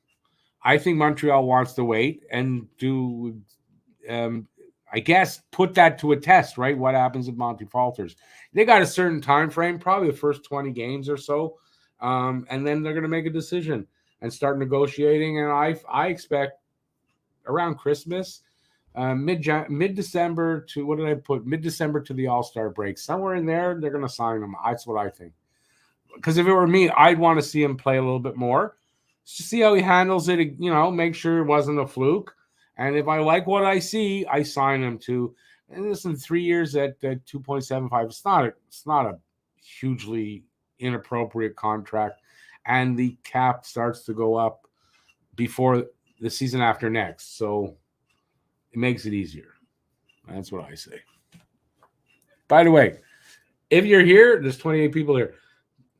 I think Montreal wants to wait and do, I guess, put that to a test, right? What happens if Monty falters? They got a certain time frame, probably the first 20 games or so, and then they're going to make a decision and start negotiating. And I expect around Christmas, mid-December to what did I put? Mid-December to the All-Star break, somewhere in there, they're going to sign him. That's what I think. Because if it were me, I'd want to see him play a little bit more to see how he handles it. Make sure it wasn't a fluke. And if I like what I see, I sign him to. And listen, 3 years at 2.75. It's not a hugely inappropriate contract, and the cap starts to go up before the season after next, so it makes it easier. That's what I say. By the way, if you're here, there's 28 people here.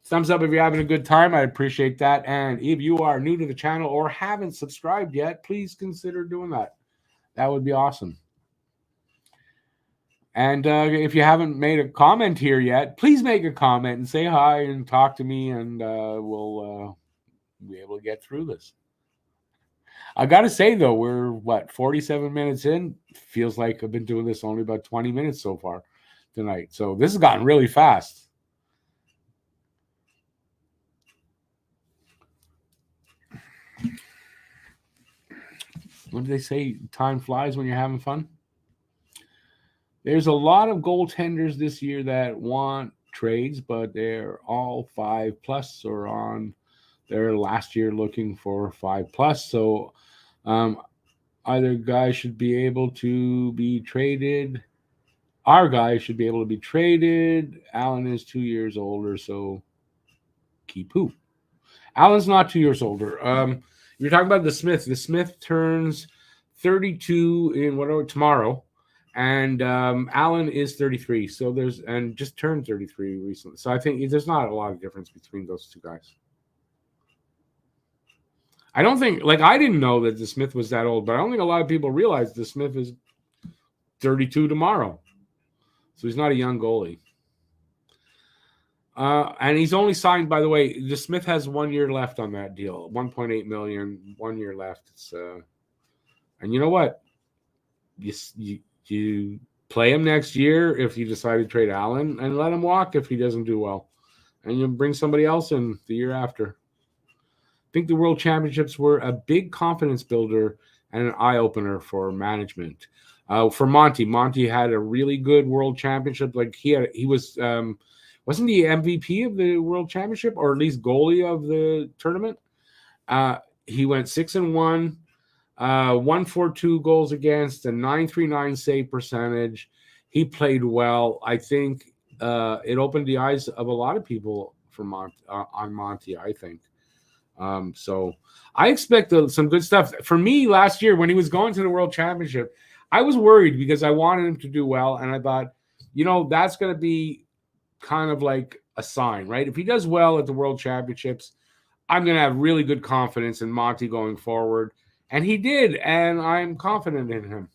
Thumbs up if you're having a good time. I appreciate that. And if you are new to the channel or haven't subscribed yet, please consider doing that. That would be awesome. And if you haven't made a comment here yet, please make a comment and say hi and talk to me, and we'll be able to get through this. I got to say, though, we're, 47 minutes in? Feels like I've been doing this only about 20 minutes so far tonight. So this has gotten really fast. What do they say? Time flies when you're having fun. There's a lot of goaltenders this year that want trades, but they're all 5+ or on their last year looking for 5+. So either guy should be able to be traded. Our guy should be able to be traded. Allen is 2 years older, so keep who? Allen's not 2 years older. You're talking about the Smith. The Smith turns 32 in tomorrow, and Allen is 33. So just turned 33 recently. So I think there's not a lot of difference between those two guys. I don't think, I didn't know that the Smith was that old, but I don't think a lot of people realize the Smith is 32 tomorrow. So he's not a young goalie. And he's only signed, by the way, the Smith has 1 year left on that deal. $1.8 million, 1 year left. It's and you know what? You play him next year if you decide to trade Allen, and let him walk if he doesn't do well. And you bring somebody else in the year after. I think the World Championships were a big confidence builder and an eye-opener for management. For Monty had a really good World Championship. He was wasn't he MVP of the World Championship, or at least goalie of the tournament? He went 6-1, 142 goals against, a .939 save percentage. He played well. I think it opened the eyes of a lot of people on Monty, I think. So I expect some good stuff. For me, last year when he was going to the World Championship, I was worried because I wanted him to do well, and I thought, that's going to be kind of like a sign, right? If he does well at the World Championships, I'm going to have really good confidence in Monty going forward. And he did, and I'm confident in him.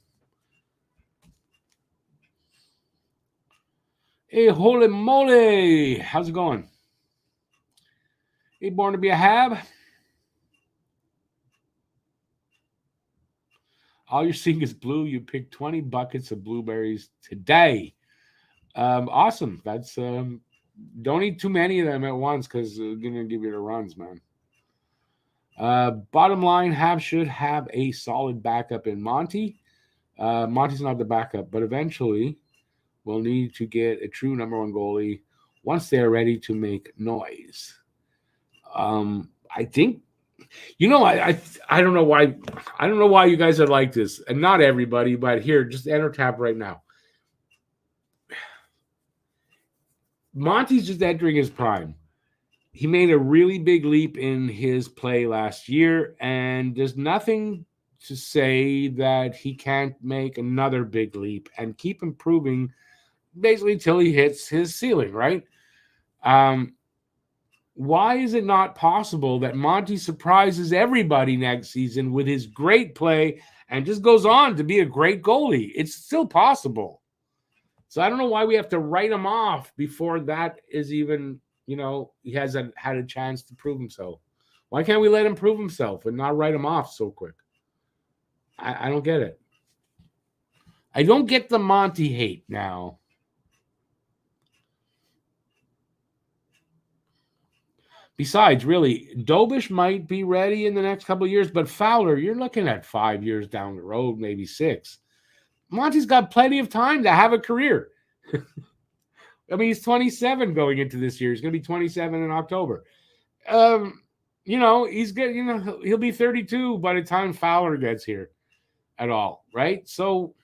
Hey, holy moly. How's it going? Hey, born to be a Hab? All you're seeing is blue. You picked 20 buckets of blueberries today. Awesome. That's don't eat too many of them at once because they're gonna give you the runs, man. Bottom line, Habs should have a solid backup in Monty. Monty's not the backup, but eventually we'll need to get a true number one goalie once they're ready to make noise. I think I don't know why you guys are like this, and not everybody, but here, just enter tab right now. Monty's just entering his prime. He made a really big leap in his play last year, and there's nothing to say that he can't make another big leap and keep improving basically until he hits his ceiling, right? Why is it not possible that Monty surprises everybody next season with his great play and just goes on to be a great goalie? It's still possible. So I don't know why we have to write him off before that is even, he hasn't had a chance to prove himself. Why can't we let him prove himself and not write him off so quick? I don't get it. I don't get the Monty hate now. Besides, really, Dobish might be ready in the next couple of years, but Fowler, you're looking at 5 years down the road, maybe 6. Monty's got plenty of time to have a career. I mean, he's 27 going into this year. He's going to be 27 in October. He's good. He'll be 32 by the time Fowler gets here at all, right? So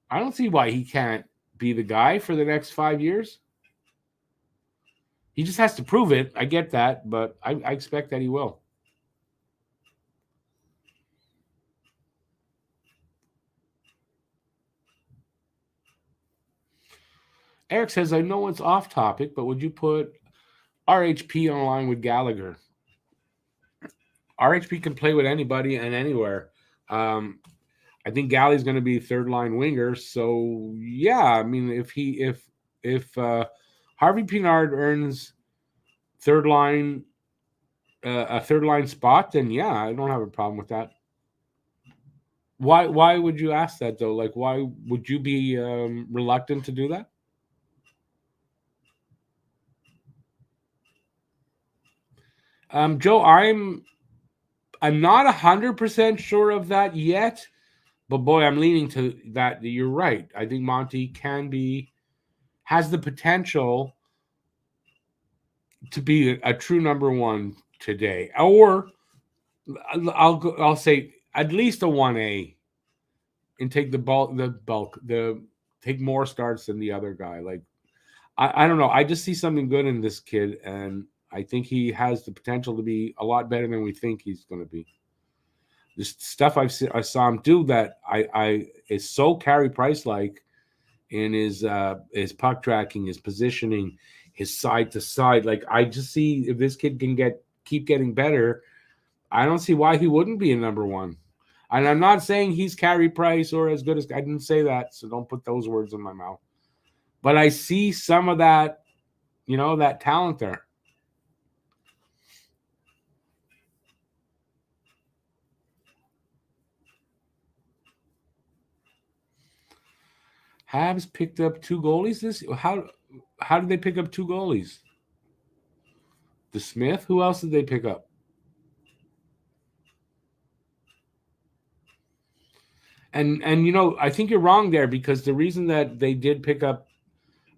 I don't see why he can't be the guy for the next 5 years. He just has to prove it. I get that, but I expect that he will. Eric says, I know it's off topic, but would you put RHP on line with Gallagher? RHP can play with anybody and anywhere. I think Galley's going to be third line winger. So yeah, I mean, if Harvey Pinard earns a third line spot, then yeah, I don't have a problem with that. Why would you ask that though? Like, why would you be reluctant to do that? Joe, I'm not 100% sure of that yet, but boy, I'm leaning to that. You're right. I think Monty has the potential to be a true number one today, or I'll say at least a 1A, and take take more starts than the other guy. Like, I don't know. I just see something good in this kid, and I think he has the potential to be a lot better than we think he's going to be. The stuff I saw him do that I is so Carey Price like in his puck tracking, his positioning, his side to side. Like, I just see if this kid can keep getting better, I don't see why he wouldn't be a number one. And I'm not saying he's Carey Price or as good as, I didn't say that, so don't put those words in my mouth. But I see some of that, that talent there. Habs picked up 2 goalies how did they pick up 2 goalies? The Smith? Who else did they pick up? And I think you're wrong there, because the reason that they did pick up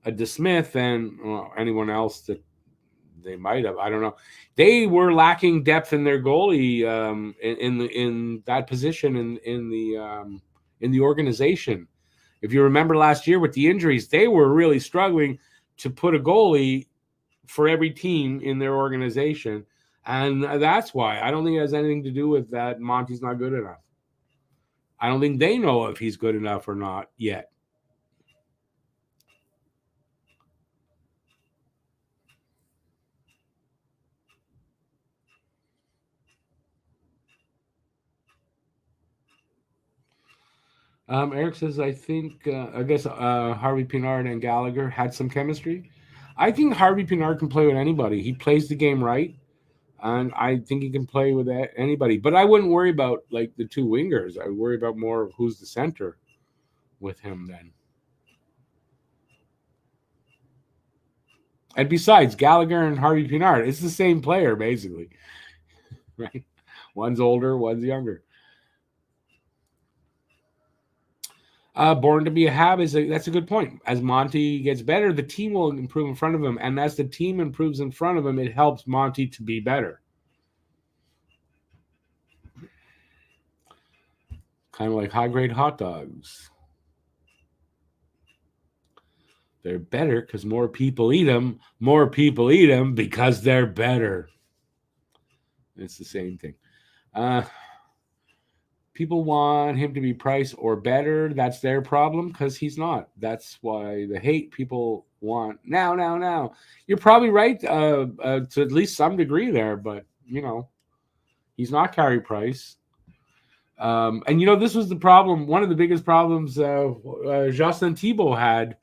a DeSmith and anyone else that they might have, I don't know, they were lacking depth in their goalie in that position in the organization. If you remember last year with the injuries, they were really struggling to put a goalie for every team in their organization. And that's why. I don't think it has anything to do with that Monty's not good enough. I don't think they know if he's good enough or not yet. Eric says, I guess Harvey Pinard and Gallagher had some chemistry. I think Harvey Pinard can play with anybody. He plays the game right, and I think he can play with anybody. But I wouldn't worry about like the 2 wingers. I would worry about more of who's the center with him then. And besides, Gallagher and Harvey Pinard, it's the same player, basically. Right? One's older, one's younger. Born to be a Hab that's a good point. As Monty gets better, the team will improve in front of him, and as the team improves in front of him, it helps Monty to be better. Kind of like high-grade hot dogs. They're better because more people eat them. More people eat them because they're better. It's the same thing. People want him to be priced or better. That's their problem because he's not. That's why the hate people want now. You're probably right to at least some degree there, but he's not Carey Price. And this was the problem. One of the biggest problems Jocelyn Thibault had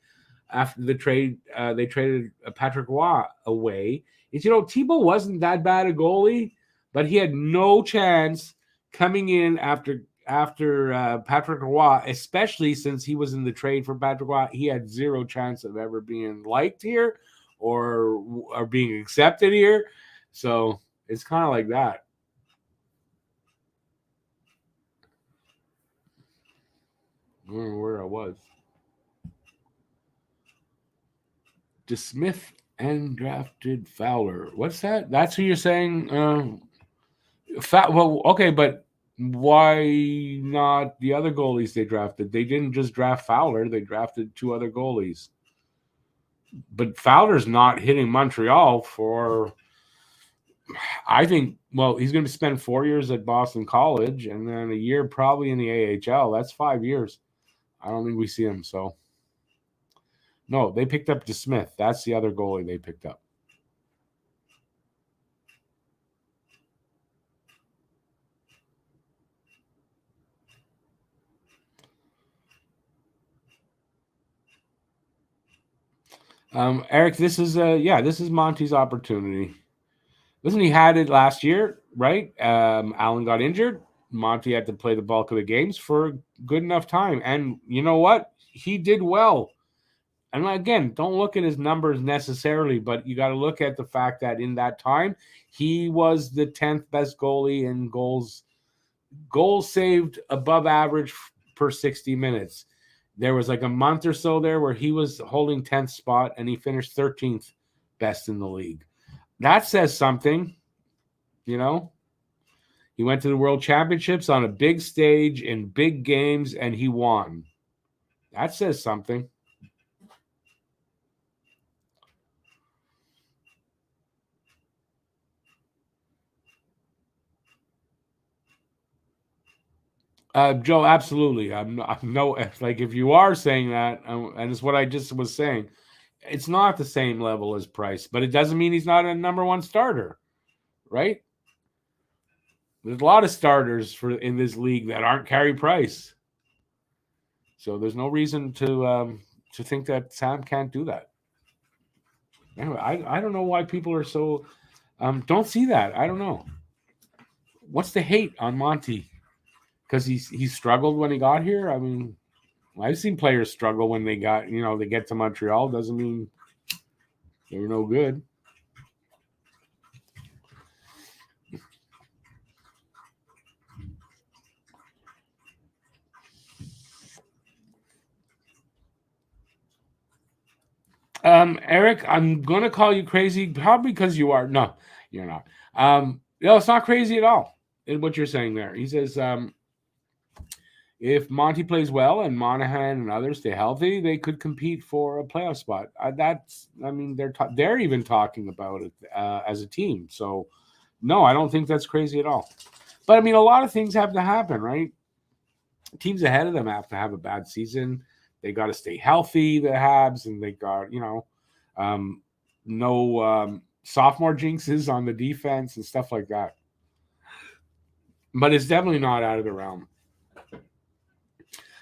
after the trade. They traded Patrick Roy away. Is Thibault wasn't that bad a goalie, but he had no chance coming in after Patrick Roy, especially since he was in the trade for Patrick Roy. He had zero chance of ever being liked here or being accepted here. So it's kind of like that. I don't know where I was. DeSmith and drafted Fowler. What's that? That's who you're saying? Well, okay, but why not the other goalies they drafted? They didn't just draft Fowler; they drafted two other goalies. But Fowler's not hitting Montreal for. I think. Well, he's going to spend 4 years at Boston College and then a year probably in the AHL. That's 5 years. I don't think we see him. So, no, they picked up DeSmith. That's the other goalie they picked up. Eric, this is Monty's opportunity. Listen, he had it last year, right? Allen got injured. Monty had to play the bulk of the games for a good enough time. And you know what? He did well. And again, don't look at his numbers necessarily, but you got to look at the fact that in that time, he was the 10th best goalie in goals saved above average per 60 minutes. There was like a month or so there where he was holding 10th spot and he finished 13th best in the league. That says something, He went to the World Championships on a big stage in big games and he won. That says something. Joe, absolutely. I'm no like if you are saying that, and it's what I just was saying. It's not the same level as Price, but it doesn't mean he's not a number one starter, right? There's a lot of starters in this league that aren't Carey Price, so there's no reason to think that Sam can't do that. Anyway, I don't know why people are so don't see that. I don't know. What's the hate on Monty? Because he struggled when he got here. I mean, I've seen players struggle when they get to Montreal. Doesn't mean they're no good. Eric, I'm gonna call you crazy, probably because you are. No, you're not. It's not crazy at all. In what you're saying there, he says, if Monty plays well and Monahan and others stay healthy, they could compete for a playoff spot. They're even talking about it as a team. So, no, I don't think that's crazy at all. But I mean, a lot of things have to happen, right? Teams ahead of them have to have a bad season. They got to stay healthy, the Habs, and they got no sophomore jinxes on the defense and stuff like that. But it's definitely not out of the realm.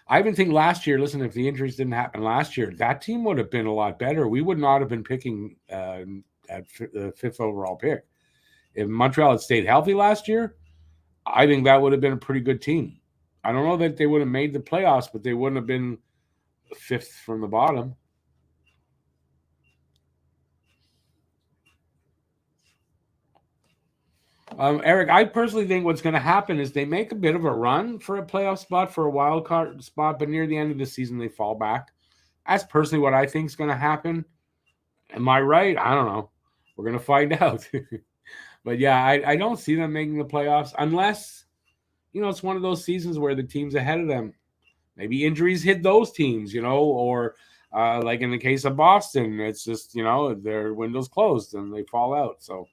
I even think last year, listen, if the injuries didn't happen last year, that team would have been a lot better. We would not have been picking at the 5th overall pick. If Montreal had stayed healthy last year, I think that would have been a pretty good team. I don't know that they would have made the playoffs, but they wouldn't have been 5th from the bottom. Eric, I personally think what's going to happen is they make a bit of a run for a playoff spot, for a wild card spot, but near the end of the season they fall back. That's personally what I think is going to happen. Am I right? I don't know. We're going to find out. But yeah, I don't see them making the playoffs unless, it's one of those seasons where the teams ahead of them, maybe injuries hit those teams, or like in the case of Boston, it's just, their window's closed and they fall out. So,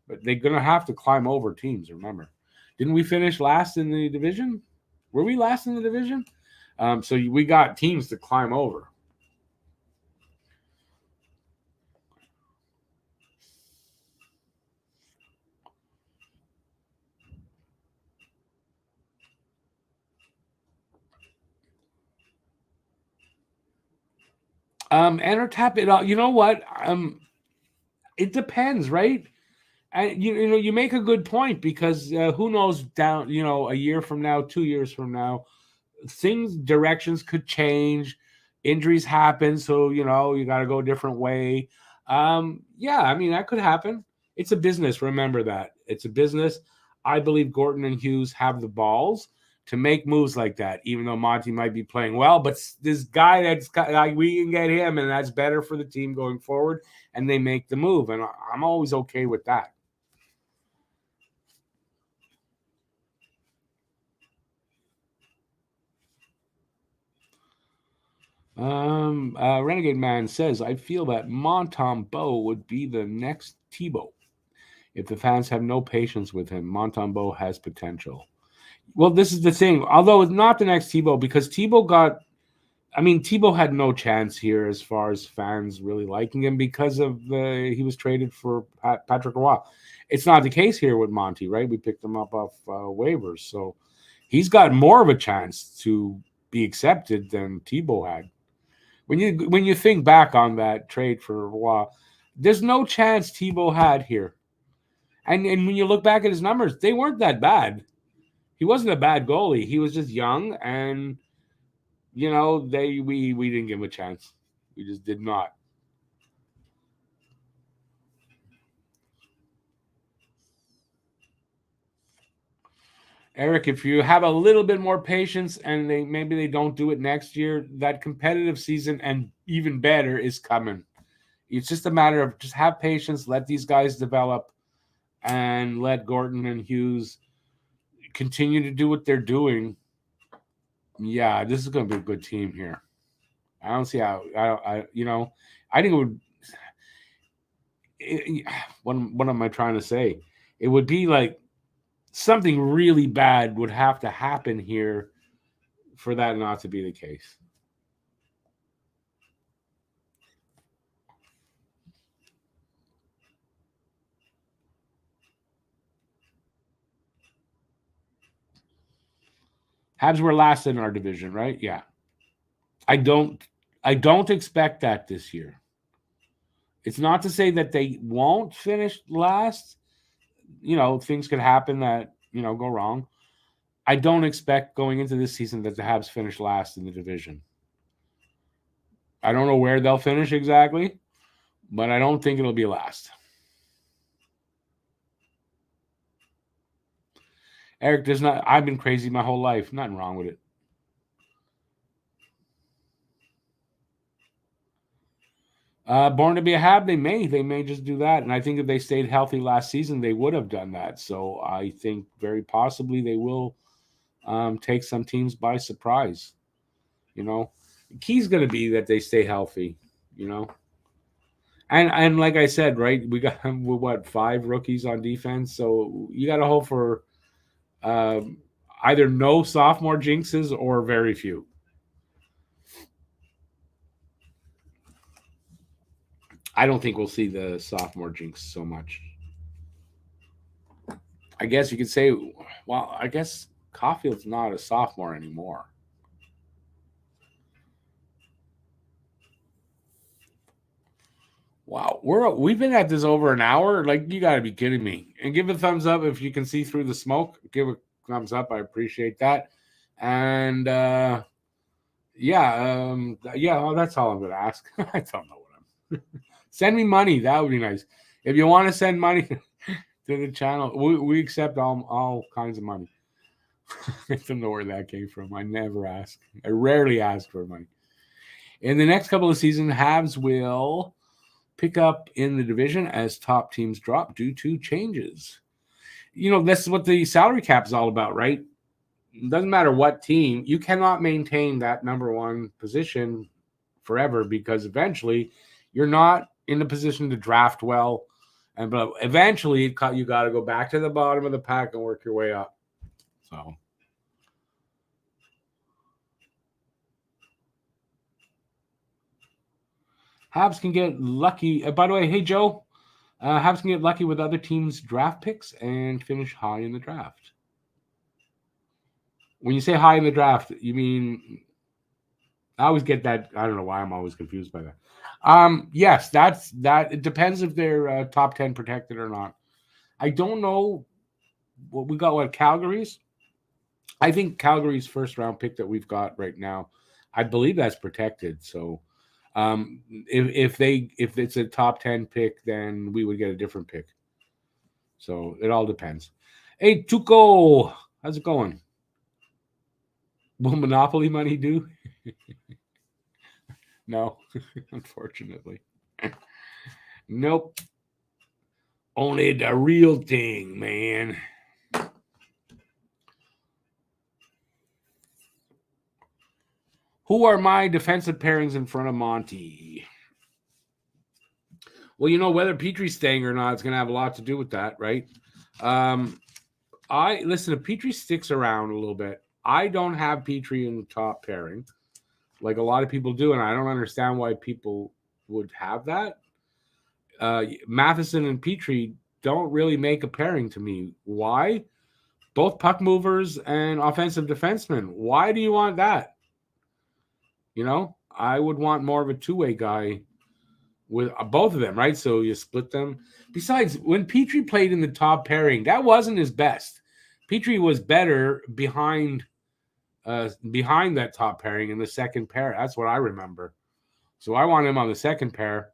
but they're going to have to climb over teams, remember. Didn't we finish last in the division? Were we last in the division? So we got teams to climb over. Enter tap it out. You know what? It depends, right? And you make a good point because who knows down, a year from now, 2 years from now, directions could change, injuries happen, so you got to go a different way. Yeah, I mean that could happen. It's a business. Remember that it's a business. I believe Gorton and Hughes have the balls to make moves like that, even though Monty might be playing well. But this guy that's like, we can get him, and that's better for the team going forward. And they make the move, and I'm always okay with that. Renegade Man says, I feel that Montembeault would be the next Thibault. If the fans have no patience with him, Montembeault has potential. Well, this is the thing. Although it's not the next Thibault, because Thibault had no chance here as far as fans really liking him because of he was traded for Patrick Roy. It's not the case here with Monty, right? We picked him up off waivers, so he's got more of a chance to be accepted than Thibault had. When you think back on that trade for Roy, there's no chance Thibault had here. And when you look back at his numbers, they weren't that bad. He wasn't a bad goalie. He was just young, and we didn't give him a chance. We just did not. Eric, if you have a little bit more patience and maybe they don't do it next year, that competitive season and even better is coming. It's just a matter of just have patience, let these guys develop, and let Gorton and Hughes continue to do what they're doing. Yeah, this is going to be a good team here. I don't see how. I think it would. What am I trying to say? It would be like something really bad would have to happen here for that not to be the case. Habs were last in our division, right? Yeah. I don't expect that this year. It's not to say that they won't finish last. Things could happen that, go wrong. I don't expect going into this season that the Habs finish last in the division. I don't know where they'll finish exactly, but I don't think it'll be last. Eric, I've been crazy my whole life. Nothing wrong with it. Born to be a Hab, they may just do that. And I think if they stayed healthy last season, they would have done that. So I think very possibly they will take some teams by surprise. The key's going to be that they stay healthy, And like I said, right, we got 5 rookies on defense, so you got to hope for either no sophomore jinxes or very few. I don't think we'll see the sophomore jinx so much. I guess you could say, well, I guess Caulfield's not a sophomore anymore. Wow, we've been at this over an hour. Like, you got to be kidding me. And give a thumbs up if you can see through the smoke. Give a thumbs up. I appreciate that. And well, that's all I'm going to ask. I don't know what I'm. Send me money. That would be nice. If you want to send money, to the channel. We accept all kinds of money. I don't know where that came from. I never ask. I rarely ask for money. In the next couple of seasons, Habs will pick up in the division as top teams drop due to changes. This is what the salary cap is all about, right? It doesn't matter what team, you cannot maintain that number one position forever because eventually you're not in a position to draft well. But eventually you got to go back to the bottom of the pack and work your way up. So. Habs can get lucky. By the way, hey, Joe, Habs can get lucky with other teams' draft picks and finish high in the draft. When you say high in the draft, you mean I always get that. I don't know why I'm always confused by that. Yes, that. It depends if they're top 10 protected or not. I don't know what we got. What Calgary's? I think Calgary's first round pick that we've got right now, I believe that's protected. So. If it's a top 10 pick, then we would get a different pick. So it all depends. Hey, Tuco, how's it going? Will Monopoly money do? No, unfortunately. Nope. Only the real thing, man. Who are my defensive pairings in front of Monty? Well, whether Petrie's staying or not, it's going to have a lot to do with that, right? Listen, if Petrie sticks around a little bit, I don't have Petrie in the top pairing like a lot of people do, and I don't understand why people would have that. Matheson and Petrie don't really make a pairing to me. Why? Both puck movers and offensive defensemen. Why do you want that? I would want more of a two-way guy with both of them, right? So you split them. Besides, when Petrie played in the top pairing, that wasn't his best. Petrie was better behind that top pairing in the second pair. That's what I remember. So I want him on the second pair,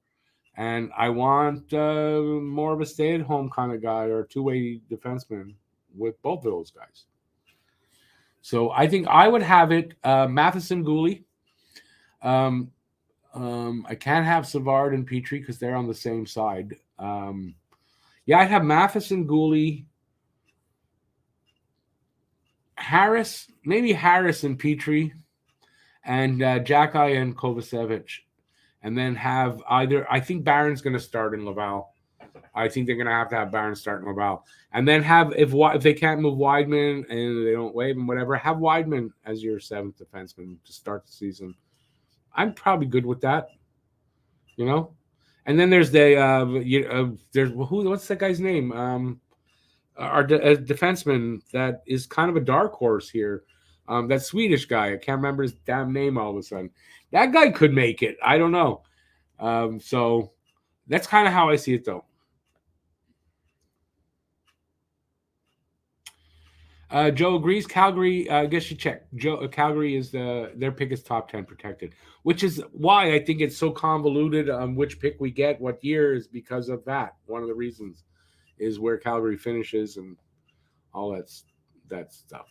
and I want more of a stay-at-home kind of guy or two-way defenseman with both of those guys. So I think I would have it Matheson, Gooley. I can't have Savard and Petrie because they're on the same side. I'd have Matheson, Gooley, Harris, maybe Harris and Petrie, and Jacky and Kovacevic, and then have either. I think Barron's going to start in Laval. I think they're going to have Barron start in Laval, and then have if they can't move Wideman and they don't waive him, whatever, have Wideman as your seventh defenseman to start the season. I'm probably good with that, And then there's what's that guy's name? Our defenseman that is kind of a dark horse here. That Swedish guy. I can't remember his damn name all of a sudden. That guy could make it. I don't know. So that's kind of how I see it, though. Joe agrees. Calgary, I guess you check. Calgary is their pick is top 10 protected, which is why I think it's so convoluted on which pick we get, what year, is because of that. One of the reasons is where Calgary finishes and all that stuff.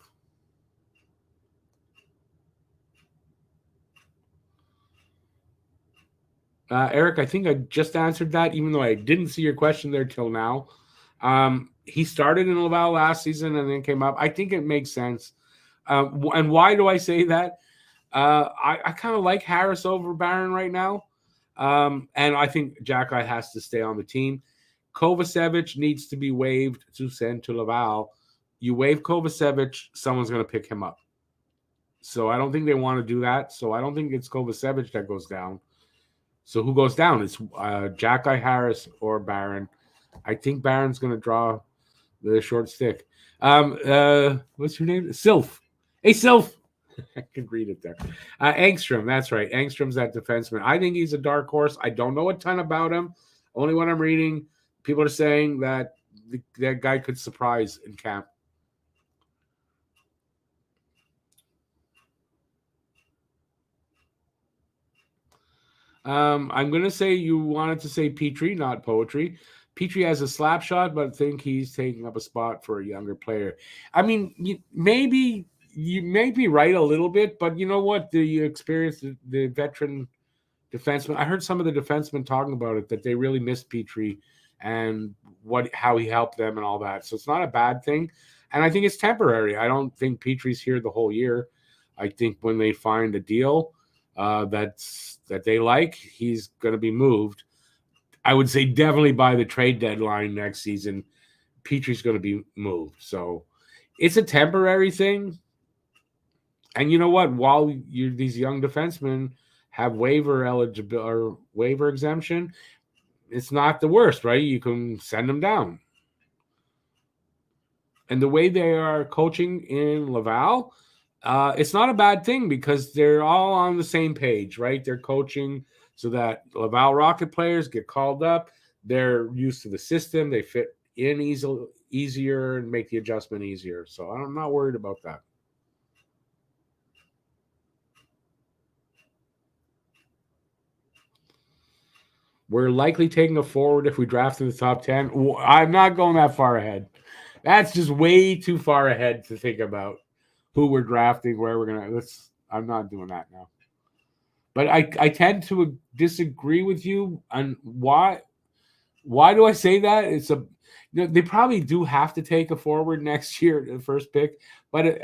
Eric, I think I just answered that, even though I didn't see your question there till now. He started in Laval last season and then came up. I think it makes sense. And why do I say that? I kind of like Harris over Barron right now. And I think Jacky has to stay on the team. Kovacevic needs to be waived to send to Laval. You waive Kovacevic, someone's going to pick him up. So I don't think they want to do that. So I don't think it's Kovacevic that goes down. So who goes down? It's Jacky, Harris, or Barron. I think Barron's going to draw the short stick. What's your name? Sylph. Hey, Sylph. I can read it there. Engstrom. That's right. Engstrom's that defenseman. I think he's a dark horse. I don't know a ton about him. Only what I'm reading, people are saying that that guy could surprise in camp. I'm going to say you wanted to say Petrie, not Poetry. Petrie has a slap shot, but I think he's taking up a spot for a younger player. I mean, maybe you may be right a little bit, but you know what? The experience, the veteran defenseman. I heard some of the defensemen talking about it, that they really missed Petrie and how he helped them and all that. So it's not a bad thing. And I think it's temporary. I don't think Petrie's here the whole year. I think when they find a deal that they like, he's going to be moved. I would say definitely by the trade deadline next season, Petrie's going to be moved. So it's a temporary thing. And you know what? While these young defensemen have waiver eligible or waiver exemption, it's not the worst, right? You can send them down. And the way they are coaching in Laval, it's not a bad thing because they're all on the same page, right? They're coaching so that Laval Rocket players get called up. They're used to the system. They fit in easier and make the adjustment easier. So I'm not worried about that. We're likely taking a forward if we draft in the top 10. I'm not going that far ahead. That's just way too far ahead to think about who we're drafting, where we're going to. I'm not doing that now. But I tend to disagree with you on why. Why do I say that? They probably do have to take a forward next year, the first pick. But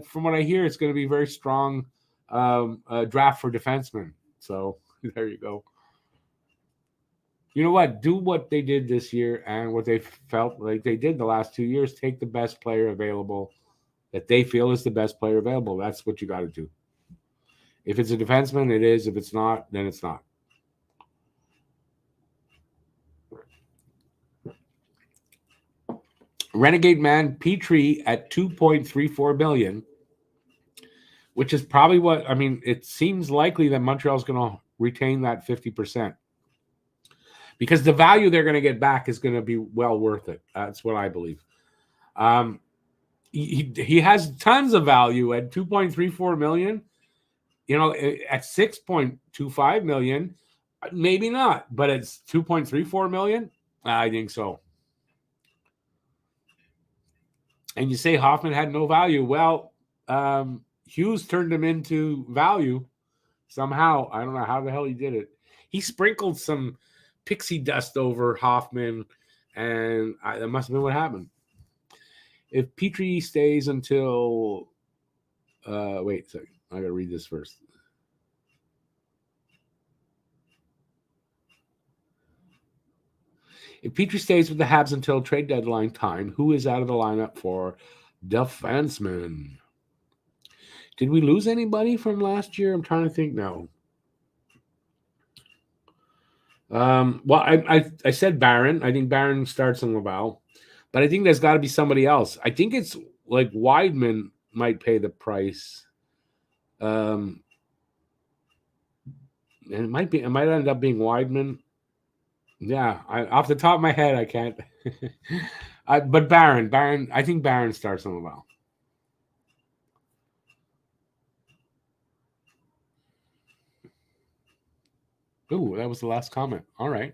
from what I hear, it's going to be a very strong draft for defensemen. So there you go. You know what? Do what they did this year and what they felt like they did the last 2 years. Take the best player available that they feel is the best player available. That's what you got to do. If it's a defenseman, it is. If it's not, then it's not. Renegade Man Petrie at $2.34 billion, which is probably what, I mean, it seems likely that Montreal's going to retain that 50%. Because the value they're going to get back is going to be well worth it. That's what I believe. He has tons of value at $2.34 million. You know, at $6.25 million, maybe not, but it's $2.34 million. I think so. And you say Hoffman had no value. Well, Hughes turned him into value somehow. I don't know how the hell he did it. He sprinkled some pixie dust over Hoffman, and that must have been what happened. If Petrie stays until wait a second, I gotta read this first. If Petrie stays with the Habs until trade deadline time, who is out of the lineup for defenseman? Did we lose anybody from last year? I'm trying to think now. Well, I said Barron. I think Barron starts in Laval, but I think there's got to be somebody else. I think it's like Weidman might pay the price. And it might end up being Weidman. Yeah, off the top of my head, I can't. But Barron, I think Barron starts in Laval. Ooh, that was the last comment. All right.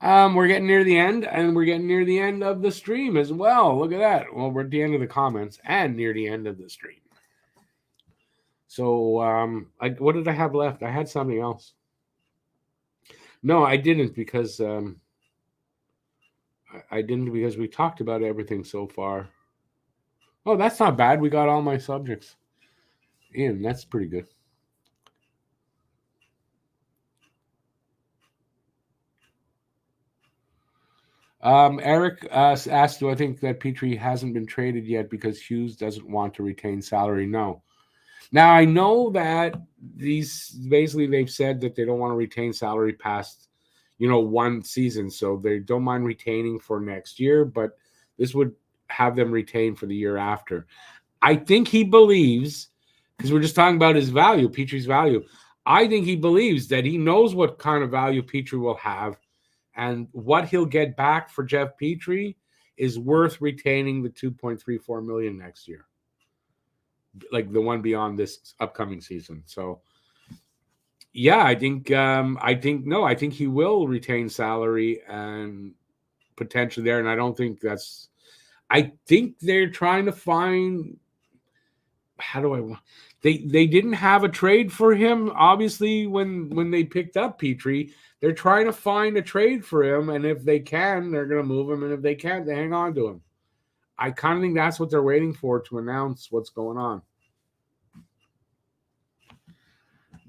We're getting near the end, and we're getting near the end of the stream as well. Look at that. Well, we're at the end of the comments and near the end of the stream. So, what did I have left? I had something else. No, I didn't because we talked about everything so far. Oh, that's not bad. We got all my subjects in. That's pretty good. Eric asked, do I think that Petrie hasn't been traded yet because Hughes doesn't want to retain salary? No. Now, I know that they've said that they don't want to retain salary past, one season. So they don't mind retaining for next year, but this would have them retain for the year after. I think he believes, because we're just talking about his value, Petrie's value. I think he believes that he knows what kind of value Petrie will have, and what he'll get back for Jeff Petrie is worth retaining the $2.34 million next year, like the one beyond this upcoming season. So, yeah, I think he will retain salary, and potentially there, and I don't think that's. I think they're trying to find. How do I? They didn't have a trade for him. Obviously, when they picked up Petrie, they're trying to find a trade for him, and if they can, they're going to move him, and if they can't, they hang on to him. I kind of think that's what they're waiting for to announce what's going on.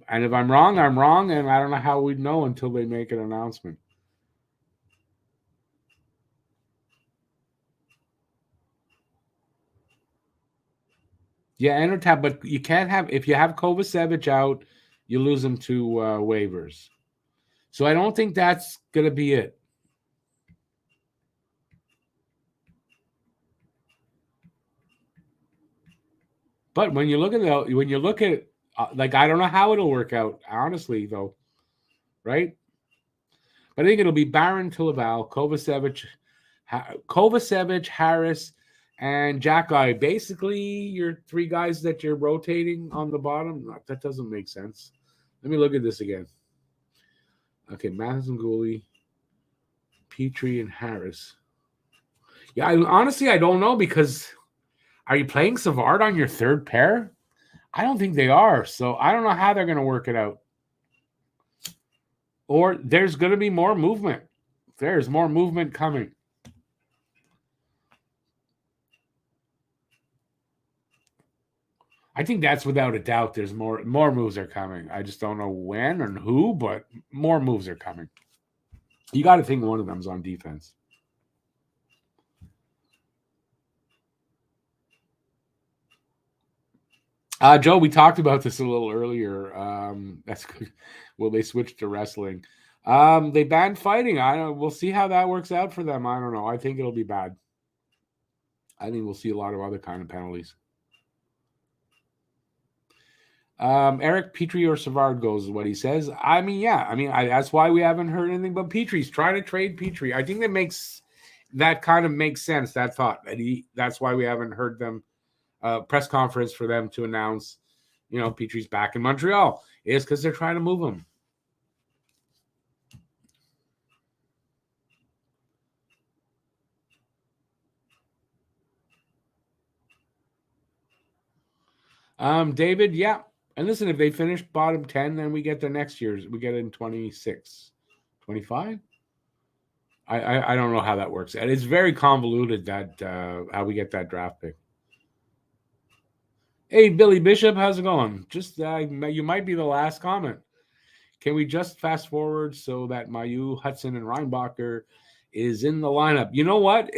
And if I'm wrong, I'm wrong, and I don't know how we'd know until they make an announcement. Yeah, enter tab, but you can't have if you have Kovacevic out, you lose him to waivers. So I don't think that's going to be it. But when you look at like I don't know how it'll work out, honestly though, right? But I think it'll be Barron to Laval, Kovacevic, Harris, and Jack Eye. Basically, your three guys that you're rotating on the bottom. That doesn't make sense. Let me look at this again. Okay, Matheson, Gooley, Petrie, and Harris. Yeah, honestly, I don't know because are you playing Savard on your third pair? I don't think they are. So I don't know how they're going to work it out. Or there's going to be more movement. There's more movement coming. I think that's without a doubt. There's more moves are coming. I just don't know when and who, but more moves are coming. You got to think one of them's on defense. Joe, we talked about this a little earlier. That's good. Well, they switched to wrestling. They banned fighting. We'll see how that works out for them. I don't know. I think it'll be bad. I think we'll see a lot of other kind of penalties. Eric, Petrie or Savard goes is what he says. I mean, yeah. I mean, that's why we haven't heard anything but Petrie's trying to trade Petrie. I think that kind of makes sense. That thought that's why we haven't heard them. Press conference for them to announce, Petrie's back in Montreal is because they're trying to move him. David, yeah. And listen, if they finish bottom 10, then we get the next year's. We get it in 26, 25. I don't know how that works. And it's very convoluted that how we get that draft pick. Hey, Billy Bishop, how's it going? Just you might be the last comment. Can we just fast forward so that Mailloux, Hudson, and Reinbacher is in the lineup? You know what?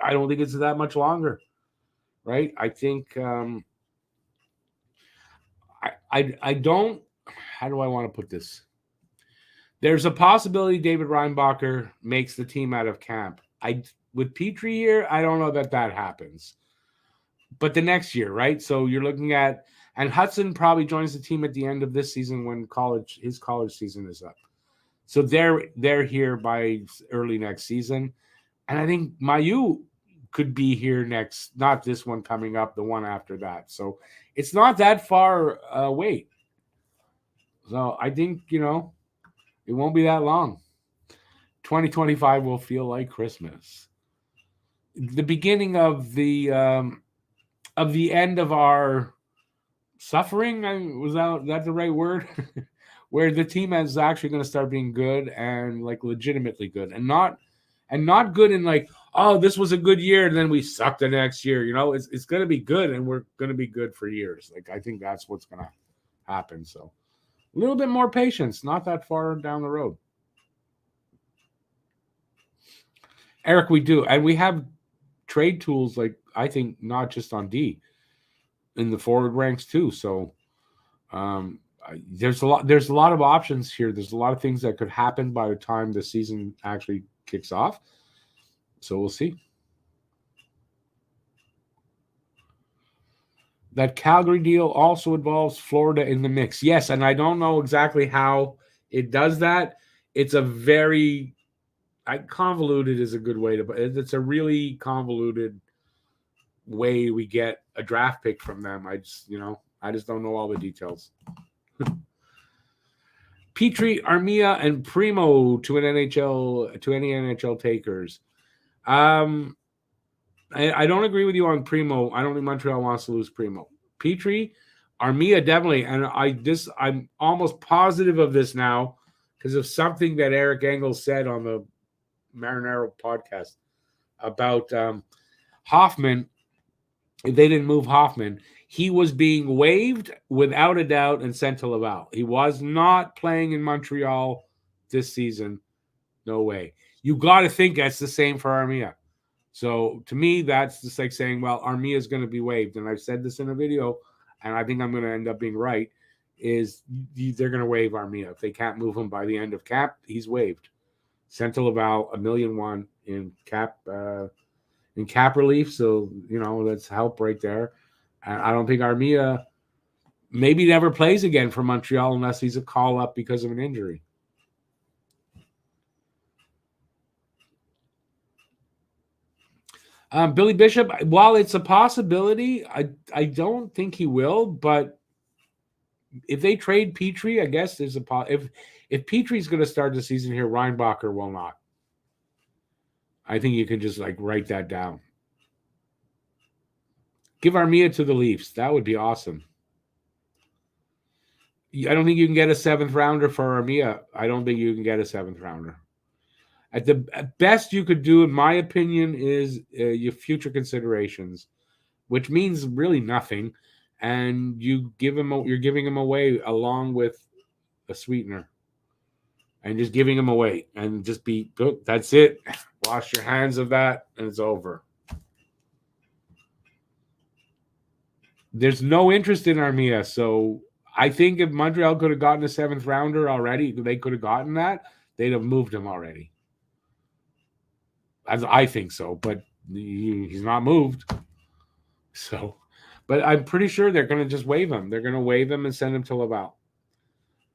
I don't think it's that much longer, right? I think I don't. How do I want to put this? There's a possibility David Reinbacher makes the team out of camp. With Petrie here, I don't know that happens. But the next year, right? So you're looking at, and Hudson probably joins the team at the end of this season when his college season is up. So they're here by early next season. And I think Mailloux could be here next, not this one coming up, the one after that. So it's not that far away. So I think, it won't be that long. 2025 will feel like Christmas. The beginning of the end of our suffering, was that the right word? Where the team is actually going to start being good and like legitimately good, and not good in like, oh, this was a good year and then we suck the next year. It's going to be good and we're going to be good for years. Like I think that's what's going to happen. So a little bit more patience, not that far down the road. Eric, we do, and we have trade tools, like I think not just on D, in the forward ranks too. So there's a lot of options here. There's a lot of things that could happen by the time the season actually kicks off. So we'll see. That Calgary deal also involves Florida in the mix. Yes, and I don't know exactly how it does that. It's a very convoluted is a good way to, but it's a really convoluted way we get a draft pick from them. I just don't know all the details. Petrie, Armia, and Primo to any NHL takers. I don't agree with you on Primo. I don't think Montreal wants to lose Primo. Petrie, Armia definitely, and I'm almost positive of this now because of something that Eric Engels said on the Marinero podcast about Hoffman. If they didn't move Hoffman, he was being waived without a doubt and sent to Laval. He was not playing in Montreal this season. No way. You got to think that's the same for Armia. So to me, that's just like saying, well, Armia is going to be waived. And I've said this in a video, and I think I'm going to end up being right, is they're going to waive Armia. If they can't move him by the end of cap, he's waived. Sent to Laval, $1.1 million in cap relief. So, that's help right there. And I don't think Armia maybe never plays again for Montreal unless he's a call-up because of an injury. Billy Bishop, while it's a possibility, I don't think he will. But if they trade Petrie, I guess there's if Petrie's going to start the season here, Reinbacher will not. I think you can just write that down. Give Armia to the Leafs. That would be awesome. I don't think you can get a 7th rounder for Armia. I don't think you can get a 7th rounder. At best you could do, in my opinion, is your future considerations, which means really nothing, and you're giving him away along with a sweetener, and just giving him away, and just that's it. Wash your hands of that, and it's over. There's no interest in Armia, so I think if Montreal could have gotten a 7th rounder already, they could have gotten that. They'd have moved him already. I think so, but he's not moved. So, but I'm pretty sure they're going to just waive him. They're going to waive him and send him to Laval.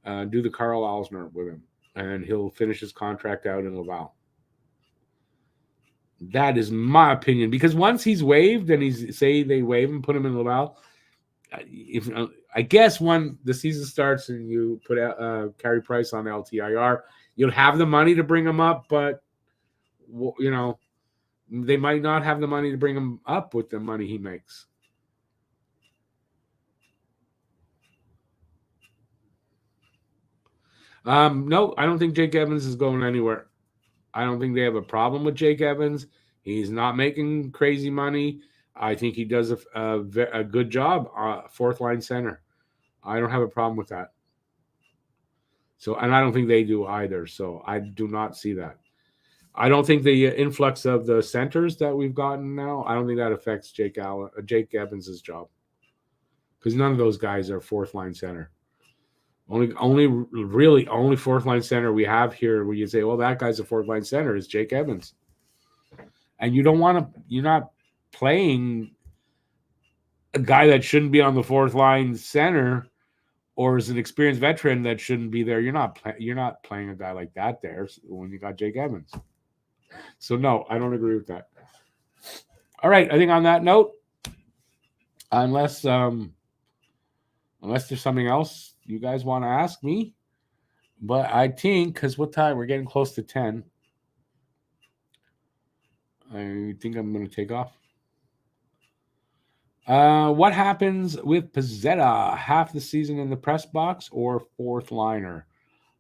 Do the Carl Alsner with him, and he'll finish his contract out in Laval. That is my opinion, because once he's waived and they waive him, put him in Laval. I guess when the season starts and you put Carey Price on LTIR, you'll have the money to bring him up, but they might not have the money to bring him up with the money he makes. No, I don't think Jake Evans is going anywhere. I don't think they have a problem with Jake Evans. He's not making crazy money. I think he does a good job, 4th-line center. I don't have a problem with that. So, and I don't think they do either. So I do not see that. I don't think the influx of the centers that we've gotten now, I don't think that affects Jake Evans' job, because none of those guys are 4th-line center. Only 4th-line center we have here where you say, well, that guy's a 4th-line center is Jake Evans. And you're not playing a guy that shouldn't be on the 4th-line center, or is an experienced veteran that shouldn't be there. You're not playing a guy like that there when you got Jake Evans. So no, I don't agree with that. All right, I think on that note, unless there's something else you guys want to ask me, but I think, because what time? We're getting close to 10. I think I'm going to take off. What happens with Pizzetta? Half the season in the press box or 4th liner?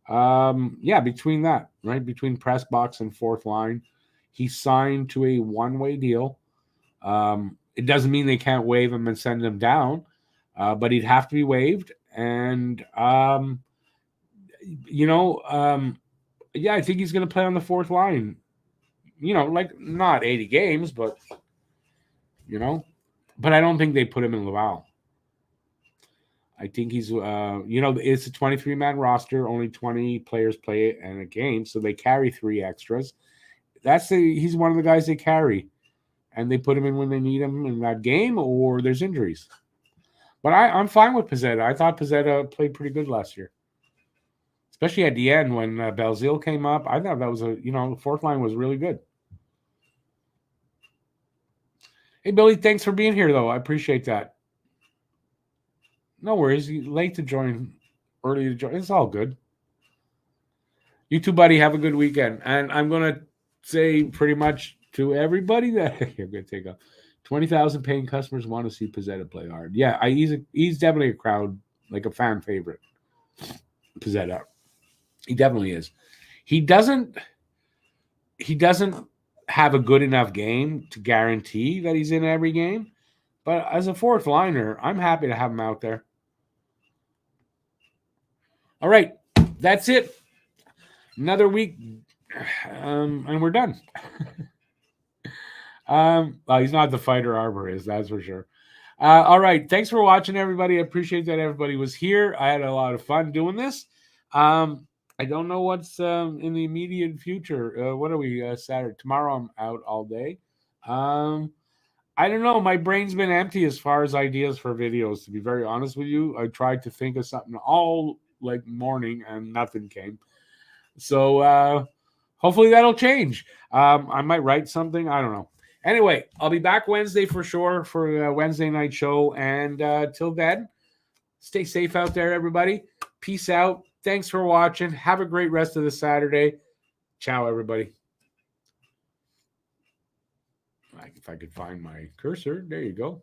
Between that, right? Between press box and 4th line. He signed to a one-way deal. It doesn't mean they can't waive him and send him down, but he'd have to be waived. And, I think he's going to play on the 4th line. Not 80 games, but, but I don't think they put him in Laval. I think he's, it's a 23-man roster. Only 20 players play it in a game, so they carry 3 extras. He's one of the guys they carry, and they put him in when they need him in that game or there's injuries. But I'm fine with Pizzetta. I thought Pizzetta played pretty good last year, especially at the end when Belzile came up. I thought that was the 4th line was really good. Hey, Billy, thanks for being here, though. I appreciate that. No worries. Late to join, early to join. It's all good. You too, buddy. Have a good weekend. And I'm going to say pretty much to everybody that I'm going to take up. 20,000 paying customers want to see Pizzetta play hard. Yeah, he's definitely a crowd, like a fan favorite. Pizzetta. He definitely is. He doesn't have a good enough game to guarantee that he's in every game. But as a fourth liner, I'm happy to have him out there. All right, that's it. Another week, and we're done. Well, he's not the fighter arborist, that's for sure. All right, thanks for watching, everybody. I appreciate that everybody was here. I had a lot of fun doing this. I don't know what's in the immediate future. What are we, Saturday? Tomorrow I'm out all day. I don't know. My brain's been empty as far as ideas for videos, to be very honest with you. I tried to think of something all like morning and nothing came. So hopefully that'll change. I might write something. I don't know. Anyway, I'll be back Wednesday for sure for a Wednesday night show. And till then, stay safe out there, everybody. Peace out. Thanks for watching. Have a great rest of the Saturday. Ciao, everybody. If I could find my cursor. There you go.